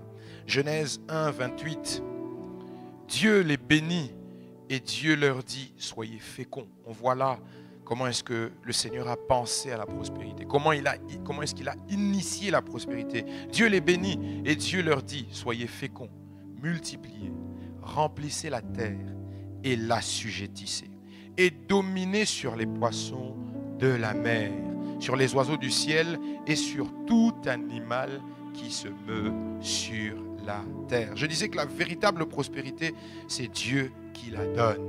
Genèse 1, 28. Dieu les bénit et Dieu leur dit, soyez féconds. On voit là comment est-ce que le Seigneur a pensé à la prospérité, comment est-ce qu'il a initié la prospérité. Dieu les bénit et Dieu leur dit, soyez féconds, multipliez, remplissez la terre et l'assujettissez. Et dominez sur les poissons de la mer, sur les oiseaux du ciel et sur tout animal qui se meut sur la terre. Je disais que la véritable prospérité, c'est Dieu qui la donne.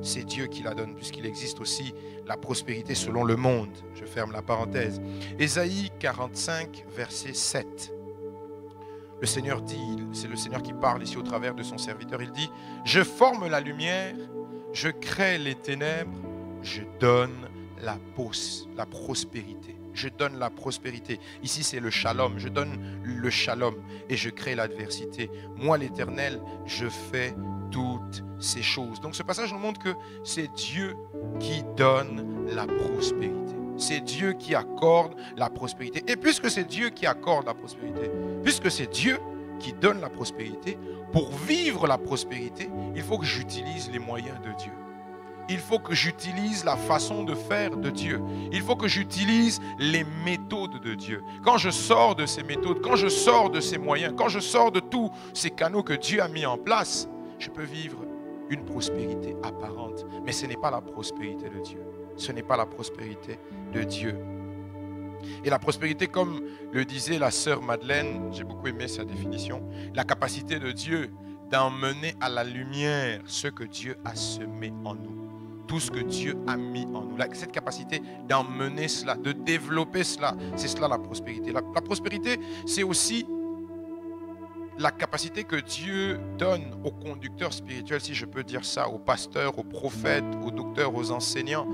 C'est Dieu qui la donne, puisqu'il existe aussi la prospérité selon le monde. Je ferme la parenthèse. Ésaïe 45, verset 7. Le Seigneur dit, c'est le Seigneur qui parle ici au travers de son serviteur, il dit, je forme la lumière, je crée les ténèbres, je donne la prospérité. Je donne la prospérité. Ici, c'est le shalom. Je donne le shalom et je crée l'adversité. Moi, l'Éternel, je fais toutes ces choses. Donc, ce passage nous montre que c'est Dieu qui donne la prospérité. C'est Dieu qui accorde la prospérité. Et puisque c'est Dieu qui accorde la prospérité, puisque c'est Dieu qui donne la prospérité, pour vivre la prospérité, il faut que j'utilise les moyens de Dieu. il faut que j'utilise la façon de faire de Dieu. Il faut que j'utilise les méthodes de Dieu. Quand je sors de ces méthodes, quand je sors de ces moyens, quand je sors de tous ces canaux que Dieu a mis en place, je peux vivre une prospérité apparente. Mais ce n'est pas la prospérité de Dieu. Ce n'est pas la prospérité de Dieu. Et la prospérité, comme le disait la sœur Madeleine, j'ai beaucoup aimé sa définition, la capacité de Dieu d'emmener à la lumière ce que Dieu a semé en nous. Tout ce que Dieu a mis en nous. Cette capacité d'emmener cela, de développer cela, c'est cela la prospérité. La prospérité, c'est aussi la capacité que Dieu donne aux conducteurs spirituels, si je peux dire ça, aux pasteurs, aux prophètes, aux docteurs, aux enseignants,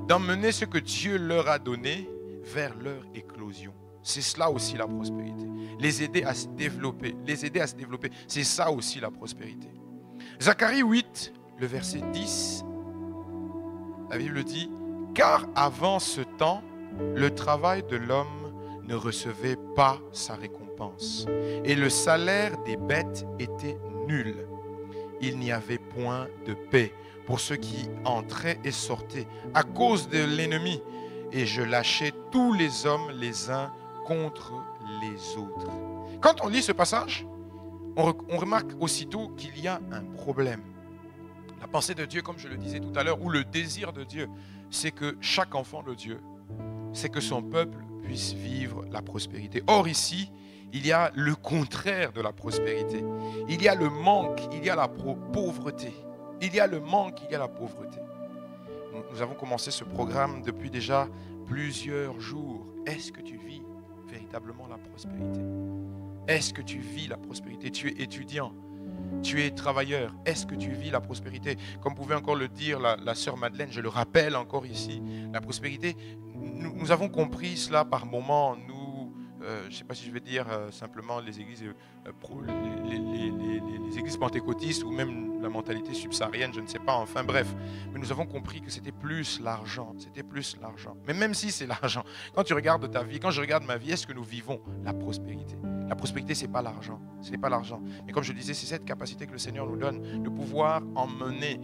d'emmener ce que Dieu leur a donné vers leur éclosion. C'est cela aussi la prospérité. Les aider à se développer. Les aider à se développer. C'est ça aussi la prospérité. Zacharie 8, le verset 10, la Bible dit, « Car avant ce temps, le travail de l'homme ne recevait pas sa récompense, et le salaire des bêtes était nul. Il n'y avait point de paix pour ceux qui entraient et sortaient à cause de l'ennemi, et je lâchais tous les hommes les uns contre les autres. » Quand on lit ce passage, on remarque aussitôt qu'il y a un problème. La pensée de Dieu, comme je le disais tout à l'heure, ou le désir de Dieu, c'est que chaque enfant de Dieu, c'est que son peuple puisse vivre la prospérité. Or ici, il y a le contraire de la prospérité. Il y a le manque, il y a la pauvreté. Il y a le manque, il y a la pauvreté. Nous avons commencé ce programme depuis déjà plusieurs jours. Est-ce que tu vis véritablement la prospérité? Est-ce que tu vis la prospérité? Tu es étudiant, tu es travailleur. Est-ce que tu vis la prospérité? Comme pouvait encore le dire la sœur Madeleine, je le rappelle encore ici, la prospérité, nous avons compris cela par moments. Je ne sais pas si je vais dire simplement les églises, les églises pentecôtistes ou même la mentalité subsaharienne, je ne sais pas, enfin bref. Mais nous avons compris que c'était plus l'argent, c'était plus l'argent. Mais même si c'est l'argent, quand tu regardes ta vie, quand je regarde ma vie, est-ce que nous vivons la prospérité? La prospérité, ce n'est pas l'argent, ce n'est pas l'argent. Mais comme je disais, c'est cette capacité que le Seigneur nous donne de pouvoir emmener,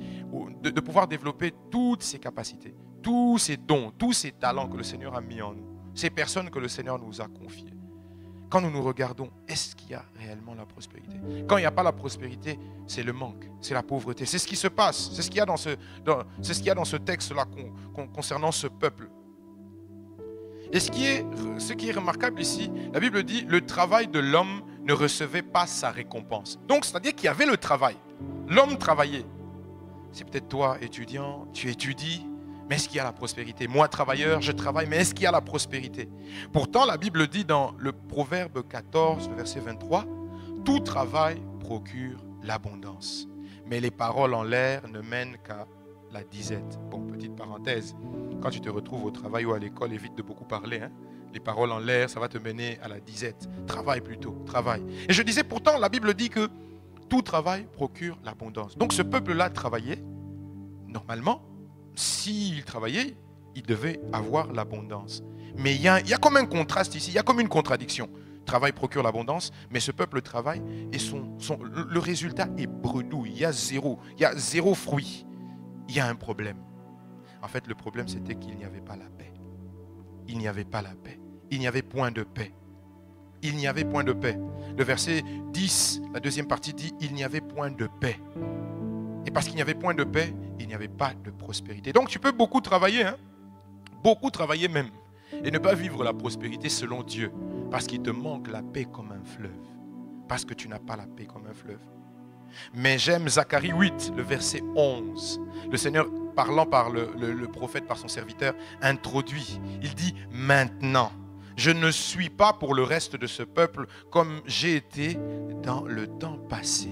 de pouvoir développer toutes ces capacités, tous ces dons, tous ces talents que le Seigneur a mis en nous. Ces personnes que le Seigneur nous a confiées. Quand nous nous regardons, est-ce qu'il y a réellement la prospérité? Quand il n'y a pas la prospérité, c'est le manque, c'est la pauvreté. C'est ce qui se passe, c'est ce qu'il y a dans ce texte-là concernant ce peuple. Et ce qui est remarquable ici, la Bible dit, le travail de l'homme ne recevait pas sa récompense. Donc, c'est-à-dire qu'il y avait le travail. L'homme travaillait. C'est peut-être toi, étudiant, tu étudies, mais est-ce qu'il y a la prospérité? Moi, travailleur, je travaille, mais est-ce qu'il y a la prospérité? Pourtant, la Bible dit dans le Proverbe 14, verset 23, « Tout travail procure l'abondance, mais les paroles en l'air ne mènent qu'à la disette. » Bon, petite parenthèse, quand tu te retrouves au travail ou à l'école, évite de beaucoup parler. Les paroles en l'air, ça va te mener à la disette. Travaille plutôt, travaille. Et je disais, pourtant, la Bible dit que tout travail procure l'abondance. Donc ce peuple-là travaillait, normalement, s'il travaillait, il devait avoir l'abondance. Mais il y a comme un contraste ici, il y a comme une contradiction. Travail procure l'abondance, mais ce peuple travaille et le résultat est bredouille. Il y a zéro fruit. Il y a un problème. En fait, le problème, c'était qu'il n'y avait pas la paix. Il n'y avait pas la paix. Il n'y avait point de paix. Il n'y avait point de paix. Le verset 10, la deuxième partie dit, il n'y avait point de paix. Et parce qu'il n'y avait point de paix, il n'y avait pas de prospérité. Donc tu peux beaucoup travailler, beaucoup travailler même, et ne pas vivre la prospérité selon Dieu, parce qu'il te manque la paix comme un fleuve, parce que tu n'as pas la paix comme un fleuve. Mais j'aime Zacharie 8, le verset 11. Le Seigneur, parlant par le prophète, par son serviteur, introduit. Il dit, maintenant, je ne suis pas pour le reste de ce peuple comme j'ai été dans le temps passé.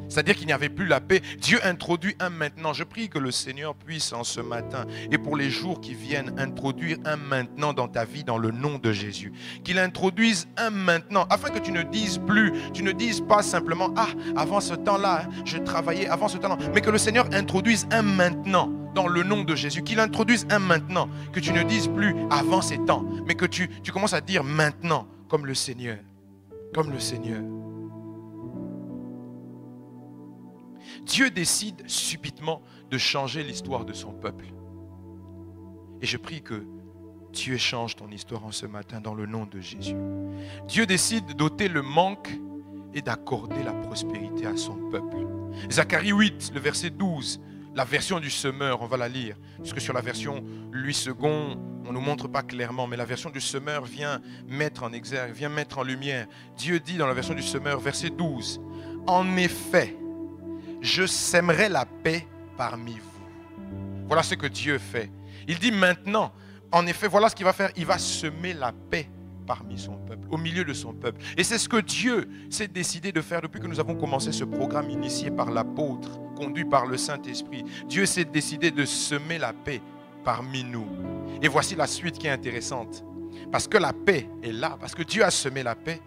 C'est-à-dire qu'il n'y avait plus la paix. Dieu introduit un maintenant. Je prie que le Seigneur puisse en ce matin et pour les jours qui viennent introduire un maintenant dans ta vie dans le nom de Jésus. Qu'il introduise un maintenant afin que tu ne dises pas simplement « Ah, avant ce temps-là, je travaillais, avant ce temps-là ». Mais que le Seigneur introduise un maintenant dans le nom de Jésus. Qu'il introduise un maintenant. Que tu ne dises plus « avant ces temps », mais que tu commences à dire « maintenant » comme le Seigneur. Comme le Seigneur. Dieu décide subitement de changer l'histoire de son peuple. Et je prie que Dieu change ton histoire en ce matin dans le nom de Jésus. Dieu décide d'ôter le manque et d'accorder la prospérité à son peuple. Zacharie 8, le verset 12, la version du semeur, on va la lire, puisque sur la version Louis II, on ne nous montre pas clairement, mais la version du semeur vient mettre en exergue, vient mettre en lumière. Dieu dit dans la version du semeur, verset 12, « En effet, je sèmerai la paix parmi vous. » Voilà ce que Dieu fait. Il dit maintenant, en effet, voilà ce qu'il va faire. Il va semer la paix parmi son peuple, au milieu de son peuple. Et c'est ce que Dieu s'est décidé de faire depuis que nous avons commencé ce programme initié par l'apôtre, conduit par le Saint-Esprit. Dieu s'est décidé de semer la paix parmi nous. Et voici la suite qui est intéressante. Parce que la paix est là, parce que Dieu a semé la paix,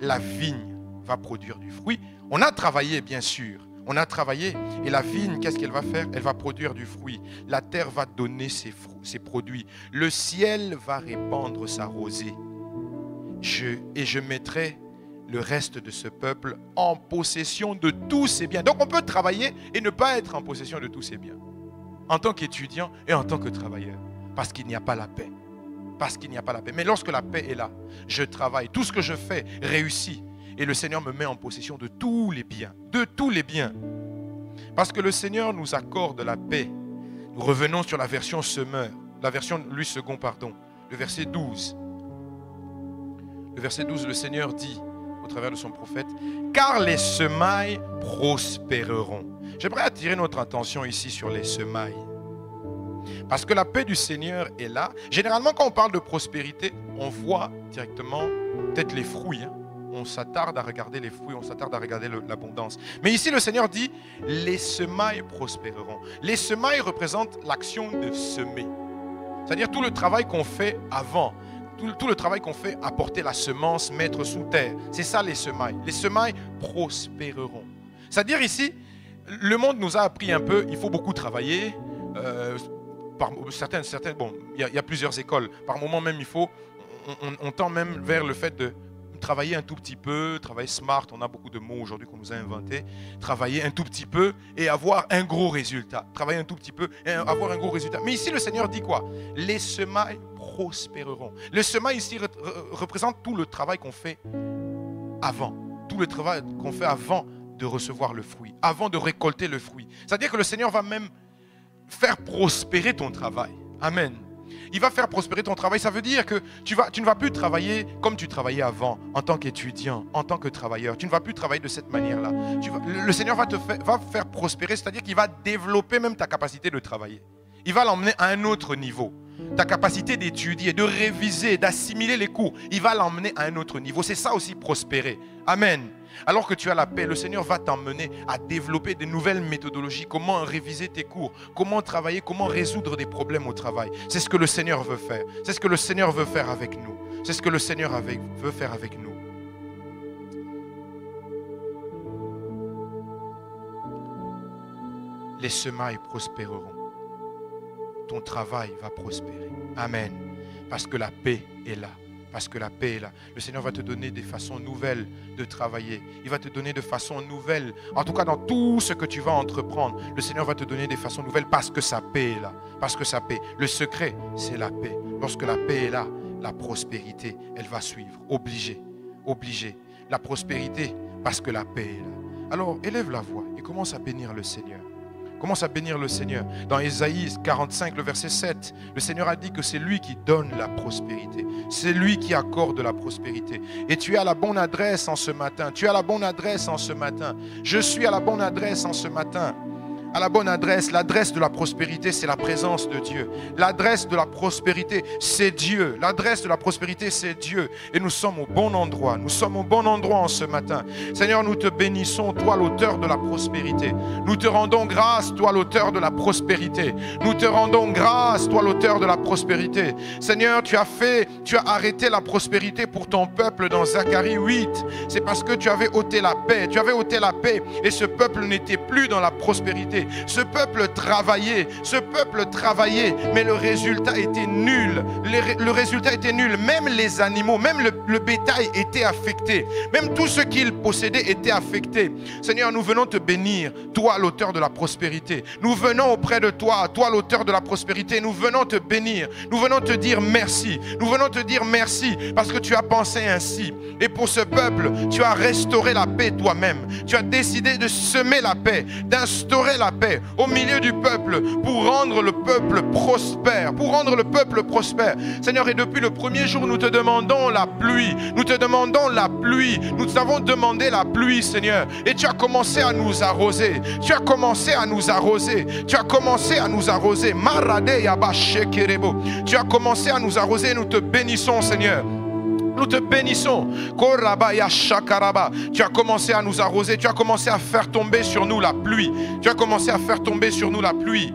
la vigne va produire du fruit. On a travaillé, bien sûr. On a travaillé et la vigne, qu'est-ce qu'elle va faire? Elle va produire du fruit. La terre va donner ses produits. Le ciel va répandre sa rosée. Et je mettrai le reste de ce peuple en possession de tous ses biens. Donc on peut travailler et ne pas être en possession de tous ses biens. En tant qu'étudiant et en tant que travailleur. Parce qu'il n'y a pas la paix. Parce qu'il n'y a pas la paix. Mais lorsque la paix est là, je travaille. Tout ce que je fais réussit. Et le Seigneur me met en possession de tous les biens. De tous les biens. Parce que le Seigneur nous accorde la paix. Nous revenons sur la version semeur. La version Louis II, pardon. Le verset 12. Le verset 12, le Seigneur dit, au travers de son prophète, « Car les semailles prospéreront. » J'aimerais attirer notre attention ici sur les semailles. Parce que la paix du Seigneur est là. Généralement, quand on parle de prospérité, on voit directement peut-être les fruits. On s'attarde à regarder les fruits, on s'attarde à regarder l'abondance. Mais ici, le Seigneur dit, « Les semailles prospéreront. » Les semailles représentent l'action de semer. C'est-à-dire tout le travail qu'on fait avant. Tout le travail qu'on fait, apporter la semence, mettre sous terre. C'est ça les semailles. Les semailles prospéreront. C'est-à-dire ici, le monde nous a appris un peu, il faut beaucoup travailler. Bon, il y a plusieurs écoles. Par moment même, on tend même vers le fait de travailler un tout petit peu, travailler smart, on a beaucoup de mots aujourd'hui qu'on nous a inventés. Travailler un tout petit peu et avoir un gros résultat. Travailler un tout petit peu et avoir un gros résultat. Mais ici, le Seigneur dit quoi? Les semailles prospéreront. Le semail ici représente tout le travail qu'on fait avant. Tout le travail qu'on fait avant de recevoir le fruit, avant de récolter le fruit. C'est-à-dire que le Seigneur va même faire prospérer ton travail. Amen. Il va faire prospérer ton travail. Ça veut dire que tu ne vas plus travailler comme tu travaillais avant, en tant qu'étudiant, en tant que travailleur. Tu ne vas plus travailler de cette manière-là. Le Seigneur va faire prospérer, c'est-à-dire qu'il va développer même ta capacité de travailler. Il va l'emmener à un autre niveau. Ta capacité d'étudier, de réviser, d'assimiler les cours, il va l'emmener à un autre niveau. C'est ça aussi prospérer. Amen. Alors que tu as la paix, le Seigneur va t'emmener à développer de nouvelles méthodologies. Comment réviser tes cours, comment travailler, comment résoudre des problèmes au travail. C'est ce que le Seigneur veut faire. C'est ce que le Seigneur veut faire avec nous. C'est ce que le Seigneur veut faire avec nous. Les semailles prospéreront. Ton travail va prospérer. Amen. Parce que la paix est là. Parce que la paix est là. Le Seigneur va te donner des façons nouvelles de travailler. Il va te donner de façons nouvelles. En tout cas, dans tout ce que tu vas entreprendre, le Seigneur va te donner des façons nouvelles parce que sa paix est là. Parce que sa paix. Le secret, c'est la paix. Lorsque la paix est là, la prospérité, elle va suivre. Obligé. Obligé. La prospérité, parce que la paix est là. Alors, élève la voix et commence à bénir le Seigneur. Commence à bénir le Seigneur. Dans Ésaïe 45, le verset 7, le Seigneur a dit que c'est lui qui donne la prospérité. C'est lui qui accorde la prospérité. Et tu es à la bonne adresse en ce matin. Tu es à la bonne adresse en ce matin. Je suis à la bonne adresse en ce matin. À la bonne adresse, l'adresse de la prospérité, c'est la présence de Dieu. L'adresse de la prospérité, c'est Dieu. L'adresse de la prospérité, c'est Dieu. Et nous sommes au bon endroit. Nous sommes au bon endroit en ce matin. Seigneur, nous te bénissons, toi l'auteur de la prospérité. Nous te rendons grâce, toi l'auteur de la prospérité. Nous te rendons grâce, toi l'auteur de la prospérité. Seigneur, tu as arrêté la prospérité pour ton peuple dans Zacharie 8. C'est parce que tu avais ôté la paix. Tu avais ôté la paix et ce peuple n'était plus dans la prospérité. travaillait, mais le résultat était nul. Le résultat était nul. Même les animaux, même le bétail était affecté. Même tout ce qu'ils possédaient était affecté. Seigneur, nous venons te bénir, toi l'auteur de la prospérité. Nous venons auprès de toi, toi l'auteur de la prospérité. Nous venons te bénir. Nous venons te dire merci. Nous venons te dire merci parce que tu as pensé ainsi. Et pour ce peuple, tu as restauré la paix toi-même. Tu as décidé de semer la paix, d'instaurer la paix au milieu du peuple pour rendre le peuple prospère. Seigneur, et depuis le premier jour, nous te demandons la pluie. Nous te demandons la pluie. Nous avons demandé la pluie, Seigneur. Et tu as commencé à nous arroser. Tu as commencé à nous arroser. Tu as commencé à nous arroser. Tu as commencé à nous arroser. Nous te bénissons, Seigneur. Nous te bénissons. Tu as commencé à nous arroser. Tu as commencé à faire tomber sur nous la pluie. Tu as commencé à faire tomber sur nous la pluie.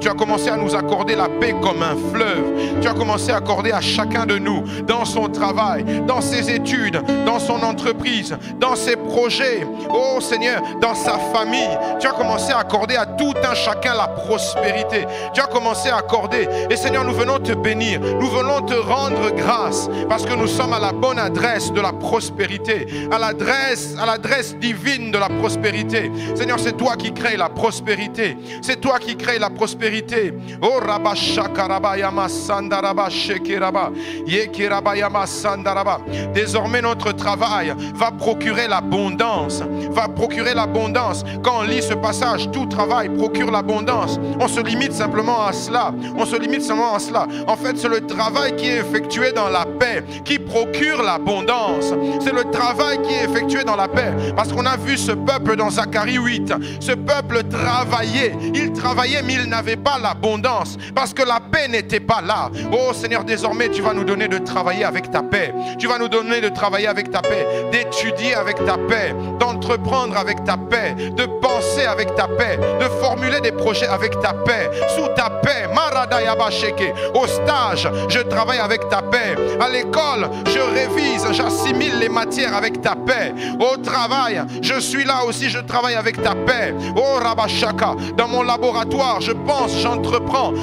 Tu as commencé à nous accorder la paix comme un fleuve. Tu as commencé à accorder à chacun de nous, dans son travail, dans ses études, dans son entreprise, dans ses projets, oh Seigneur, dans sa famille. Tu as commencé à accorder à tout un chacun la prospérité. Tu as commencé à accorder. Et Seigneur, nous venons te bénir. Nous venons te rendre grâce parce que nous sommes à la bonne adresse de la prospérité, à l'adresse divine de la prospérité. Seigneur, c'est toi qui crée la prospérité. C'est toi qui crée la prospérité. Oh Rabba Shakaraba Yama Sandaraba Shekiraba Yekiraba Yama Sandaraba. Désormais notre travail va procurer l'abondance. Va procurer l'abondance. Quand on lit ce passage, tout travail procure l'abondance. On se limite simplement à cela. On se limite simplement à cela. En fait, c'est le travail qui est effectué dans la paix qui procure l'abondance. C'est le travail qui est effectué dans la paix. Parce qu'on a vu ce peuple dans Zacharie 8. Ce peuple travaillait. Il travaillait, mais il n'avait pas l'abondance. Parce que la paix n'était pas là. Oh Seigneur, désormais, tu vas nous donner de travailler avec ta paix. Tu vas nous donner de travailler avec ta paix. D'étudier avec ta paix. D'entreprendre avec ta paix. De penser avec ta paix. De formuler des projets avec ta paix. Sous ta paix. Maradayaba Sheke. Au stage, je travaille avec ta paix. À l'école, je révise. J'assimile les matières avec ta paix. Au travail, je suis là aussi. Je travaille avec ta paix. Oh Rabashaka, dans mon laboratoire, je pense, j'entreprends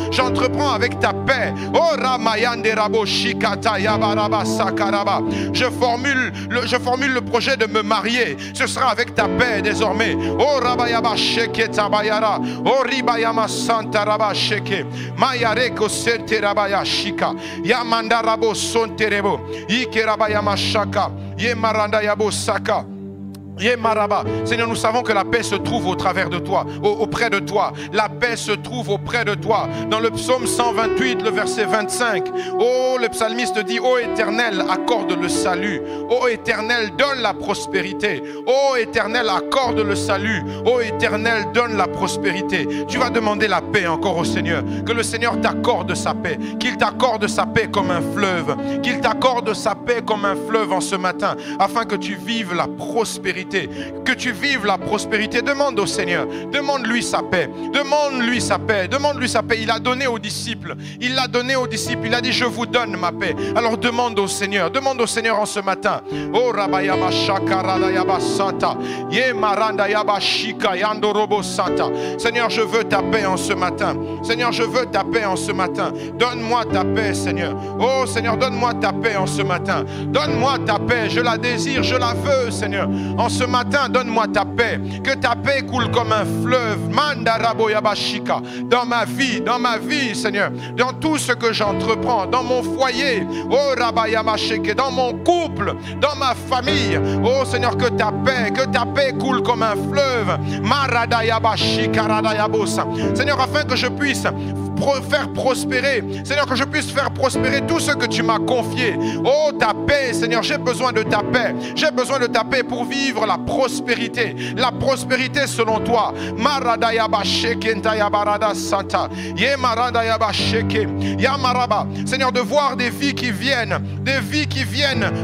avec ta paix. Oh Ramayande Rabo Shikata Yabaraba Sakaraba. Je formule le projet de me marier. Ce sera avec ta paix désormais. Oh Rabayaba Sheke Tabayara. Oh Ribayama Santa Raba Sheke. Mayareko Sente Rabaya Shika. Yamanda Rabo Sonterebo. Ike Rabayama Shaka. Yemaranda Yabo Saka. Seigneur, nous savons que la paix se trouve au travers de toi, auprès de toi. La paix se trouve auprès de toi. Dans le psaume 128, le verset 25, oh, le psalmiste dit: ô Éternel, accorde le salut. Ô Éternel, donne la prospérité. Ô Éternel, accorde le salut. Ô Éternel, donne la prospérité. Tu vas demander la paix encore au Seigneur. Que le Seigneur t'accorde sa paix. Qu'il t'accorde sa paix comme un fleuve. Qu'il t'accorde sa paix comme un fleuve en ce matin, afin que tu vives la prospérité. Que tu vives la prospérité. Demande au Seigneur. Demande-lui sa paix. Demande-lui sa paix. Demande-lui sa paix. Il a donné aux disciples. Il l'a donné aux disciples. Il a dit: je vous donne ma paix. Alors demande au Seigneur. Demande au Seigneur en ce matin. Oh Rabayama Shakarada Yaba Santa. Ye Maranda Yaba Shika Yandorobo Santa. Seigneur, je veux ta paix en ce matin. Seigneur, je veux ta paix en ce matin. Donne-moi ta paix, Seigneur. Oh Seigneur, donne-moi ta paix en ce matin. Donne-moi ta paix. Je la désire. Je la veux, Seigneur. En ce matin, donne-moi ta paix. Que ta paix coule comme un fleuve. Mandarabo Yabashika. Dans ma vie, Seigneur. Dans tout ce que j'entreprends. Dans mon foyer. Oh Rabayamasheke. Dans mon couple. Dans ma famille. Oh Seigneur, que ta paix coule comme un fleuve. Maradayabashika Radayabosa. Seigneur, afin que je puisse faire prospérer. Seigneur, que je puisse faire prospérer tout ce que tu m'as confié. Oh, ta paix, Seigneur, j'ai besoin de ta paix. J'ai besoin de ta paix pour vivre la prospérité. La prospérité selon toi. Maradayaba Shekenta Yabarada Santa. Yemarada Sheke. Yamaraba. Seigneur, de voir des vies qui viennent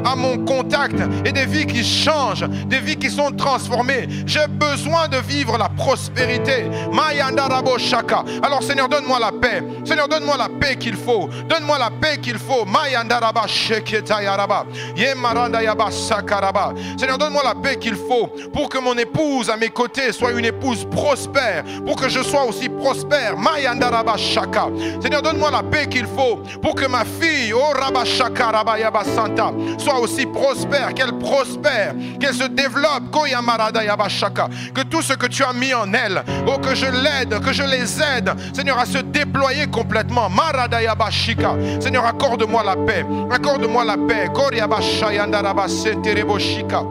à mon contact et des vies qui changent, des vies qui sont transformées. J'ai besoin de vivre la prospérité. Mayandarabo Shaka. Alors, Seigneur, donne-moi la paix. Seigneur, donne-moi la paix qu'il faut. Donne-moi la paix qu'il faut. Mayandaraba sheketayaraba. Yemarandayaba sakaraba. Seigneur, donne-moi la paix qu'il faut pour que mon épouse à mes côtés soit une épouse prospère, pour que je sois aussi prospère. Mayandaraba shaka. Seigneur, donne-moi la paix qu'il faut pour que ma fille, oh Rabba Shaka Rabba Yaba Santa, soit aussi prospère, qu'elle prospère, qu'elle se développe, Koyamarada Yaba Shaka, que tout ce que tu as mis en elle, oh que je l'aide, que je les aide, Seigneur, à se déployer complètement. Marada Yaba Shika. Seigneur, accorde-moi la paix, accorde-moi la paix. Koryaba Shayandaraba Senterebo Shika.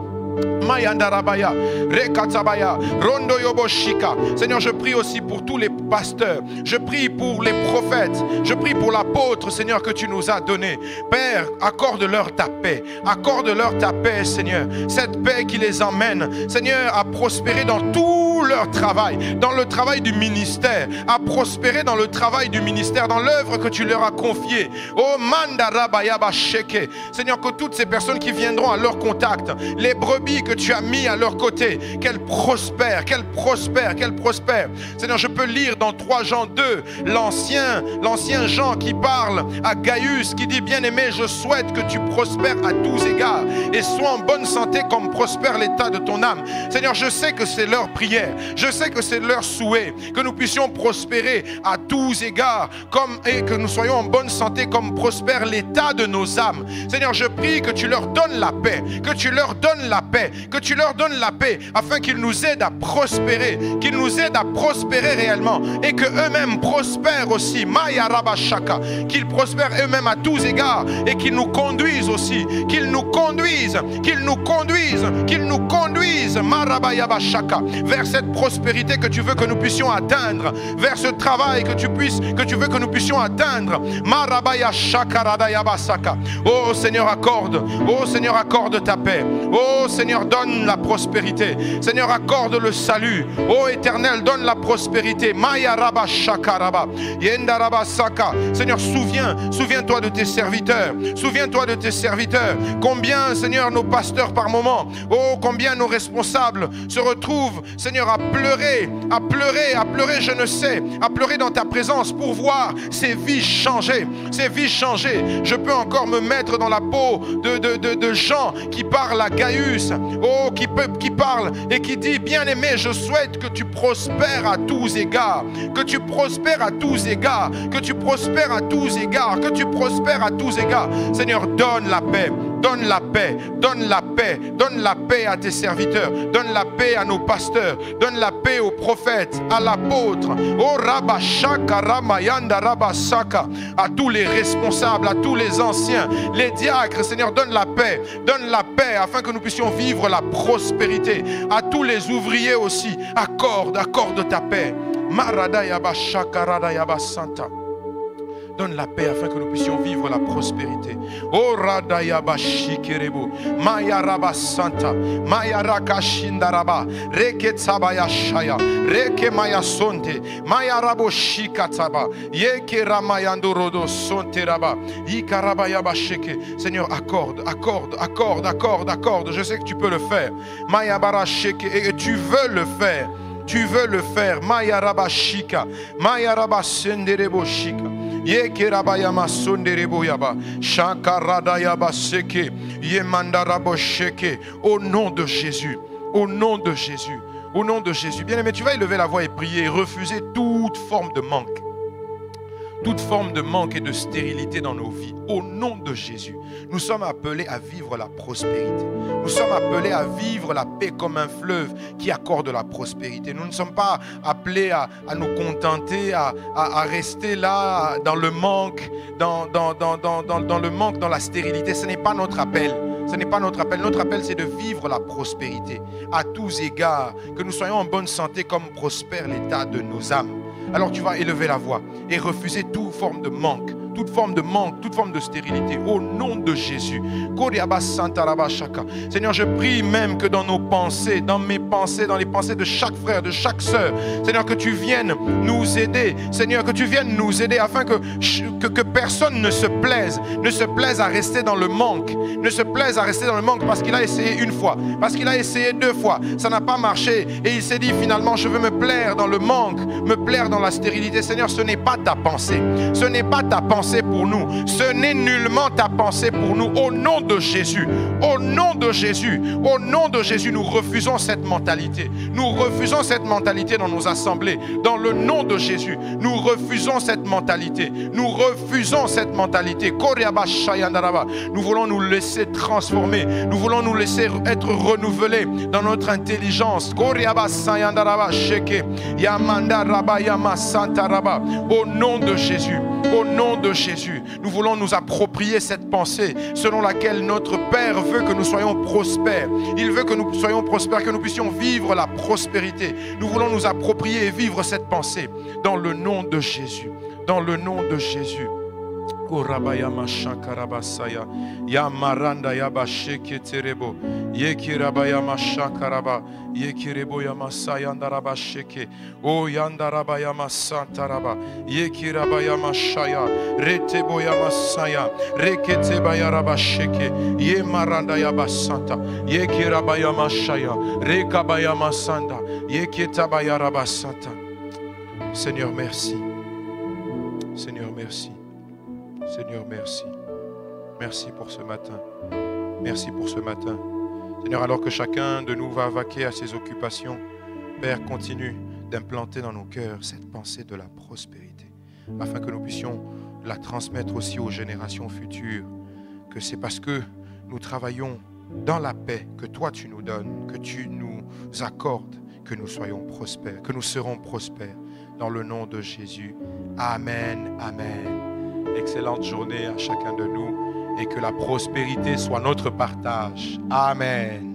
Mayandarabaya, Rekatabaya, Rondo Yoboshika. Seigneur, je prie aussi pour tous les pasteurs. Je prie pour les prophètes. Je prie pour l'apôtre, Seigneur, que tu nous as donné. Père, accorde-leur ta paix. Accorde-leur ta paix, Seigneur. Cette paix qui les emmène, Seigneur, à prospérer dans tout leur travail, dans le travail du ministère, à prospérer dans le travail du ministère, dans l'œuvre que tu leur as confiée. Oh Mandarabaya Basheke. Seigneur, que toutes ces personnes qui viendront à leur contact, les brebis que tu as mis à leur côté, qu'elles prospèrent, qu'elles prospèrent, qu'elles prospèrent. Seigneur, je peux lire dans 3 Jean 2, l'ancien Jean qui parle à Gaius, qui dit: bien-aimé, je souhaite que tu prospères à tous égards et sois en bonne santé comme prospère l'état de ton âme. Seigneur, je sais que c'est leur prière, je sais que c'est leur souhait, que nous puissions prospérer à tous égards et que nous soyons en bonne santé comme prospère l'état de nos âmes. Seigneur, je prie que tu leur donnes la paix, que tu leur donnes la paix, que tu leur donnes la paix afin qu'ils nous aident à prospérer, qu'ils nous aident à prospérer réellement et que eux-mêmes prospèrent aussi. Maya Rabashaka, qu'ils prospèrent eux-mêmes à tous égards et qu'ils nous conduisent aussi, qu'ils nous conduisent, qu'ils nous conduisent, qu'ils nous conduisent, Marabaya Bashaka, vers cette prospérité que tu veux que nous puissions atteindre, vers ce travail que tu veux que nous puissions atteindre. Marabaya Shakaradaya Basaka. Oh Seigneur, accorde ta paix. Oh Seigneur, donne la prospérité. Seigneur, accorde le salut. Oh Éternel, donne la prospérité. Maya Rabba Shakaraba. Yenda Rabba Saka. Seigneur, souviens-toi de tes serviteurs. Souviens-toi de tes serviteurs. Combien, Seigneur, nos pasteurs par moment, oh, combien nos responsables se retrouvent, Seigneur, à pleurer, je ne sais, à pleurer dans ta présence pour voir ces vies changer. Ces vies changer. Je peux encore me mettre dans la peau de gens qui parlent à Gaius, oh, qui parle et qui dit: bien-aimé, je souhaite que tu prospères à tous égards, que tu prospères à tous égards, que tu prospères à tous égards, que tu prospères à tous égards. Seigneur, donne la paix. Donne la paix, donne la paix, donne la paix à tes serviteurs, donne la paix à nos pasteurs, donne la paix aux prophètes, à l'apôtre, au Rabashaka Ramayanda Rabasaka, à tous les responsables, à tous les anciens, les diacres. Seigneur, donne la paix afin que nous puissions vivre la prospérité. À tous les ouvriers aussi, accorde ta paix. Marada Yabashaka Rada Yabasanta. Donne la paix afin que nous puissions vivre la prospérité. Oh Radayaba Shikerebo, Maya Raba Santa, Maya Rakashindaraba, Reke Tsabaya Shaya, Reke Maya Sonte, Maya Rabo Shikataba, Yeke Ramayandorodo Sonte Raba, Ikarabayaba Sheke. Seigneur, accorde. Je sais que tu peux le faire. Maya Bara Sheke, et tu veux le faire. Tu veux le faire. Maya Raba Shika, Maya Raba Senderebo Shika. Yekerabaya sonderebo yaba, Shakarada yaba seke, Yemandarabo sheke. Au nom de Jésus, au nom de Jésus, au nom de Jésus. Bien-aimé, tu vas élever la voix et prier et refuser toute forme de manque. Toute forme de manque et de stérilité dans nos vies. Au nom de Jésus, nous sommes appelés à vivre la prospérité. Nous sommes appelés à vivre la paix comme un fleuve qui accorde la prospérité. Nous ne sommes pas appelés à nous contenter, à rester là dans le manque, dans le manque, dans la stérilité. Ce n'est pas notre appel. Ce n'est pas notre appel. Notre appel, c'est de vivre la prospérité à tous égards, que nous soyons en bonne santé comme prospère l'état de nos âmes. Alors tu vas élever la voix et refuser toute forme de manque, toute forme de manque, toute forme de stérilité, au nom de Jésus. Seigneur, je prie même que dans nos pensées, dans mes pensées, dans les pensées de chaque frère, de chaque sœur, Seigneur, que tu viennes nous aider, Seigneur, que tu viennes nous aider afin que personne ne se plaise à rester dans le manque, ne se plaise à rester dans le manque parce qu'il a essayé une fois, parce qu'il a essayé 2 fois, ça n'a pas marché et il s'est dit finalement je veux me plaire dans le manque, me plaire dans la stérilité. Seigneur, ce n'est pas ta pensée, ce n'est pas ta pensée pour nous, ce n'est nullement ta pensée pour nous. Au nom de Jésus, au nom de Jésus, au nom de Jésus, nous refusons cette mentalité, nous refusons cette mentalité dans nos assemblées, dans le nom de Jésus, nous refusons cette mentalité, nous refusons cette mentalité. Nous voulons nous laisser transformer, nous voulons nous laisser être renouvelés dans notre intelligence. Au nom de Jésus, au nom de Jésus, nous voulons nous approprier cette pensée selon laquelle notre Père veut que nous soyons prospères. Il veut que nous soyons prospères, que nous puissions vivre la prospérité. Nous voulons nous approprier et vivre cette pensée dans le nom de Jésus. Dans le nom de Jésus. Rabayama Shakarabasaya, Yamaranda Yabasheke Terebo, Yekirabayama Shakaraba, Yekirebo Yamasaya Ndarabasheke, O Yandarabayama Santaraba, Yekirabayama Shaya, Retebo Yamasaya, Reketebayarabasheke, Yemaranda Yabasanta, Yekirabayama Shaya, Rekabayama Sanda, Yeketabayarabasanta. Seigneur, merci. Seigneur, merci. Seigneur, merci. Merci pour ce matin. Merci pour ce matin. Seigneur, alors que chacun de nous va vaquer à ses occupations, Père, continue d'implanter dans nos cœurs cette pensée de la prospérité, afin que nous puissions la transmettre aussi aux générations futures, que c'est parce que nous travaillons dans la paix que toi tu nous donnes, que tu nous accordes, que nous soyons prospères, que nous serons prospères. Dans le nom de Jésus. Amen, amen. Excellente journée à chacun de nous et que la prospérité soit notre partage. Amen.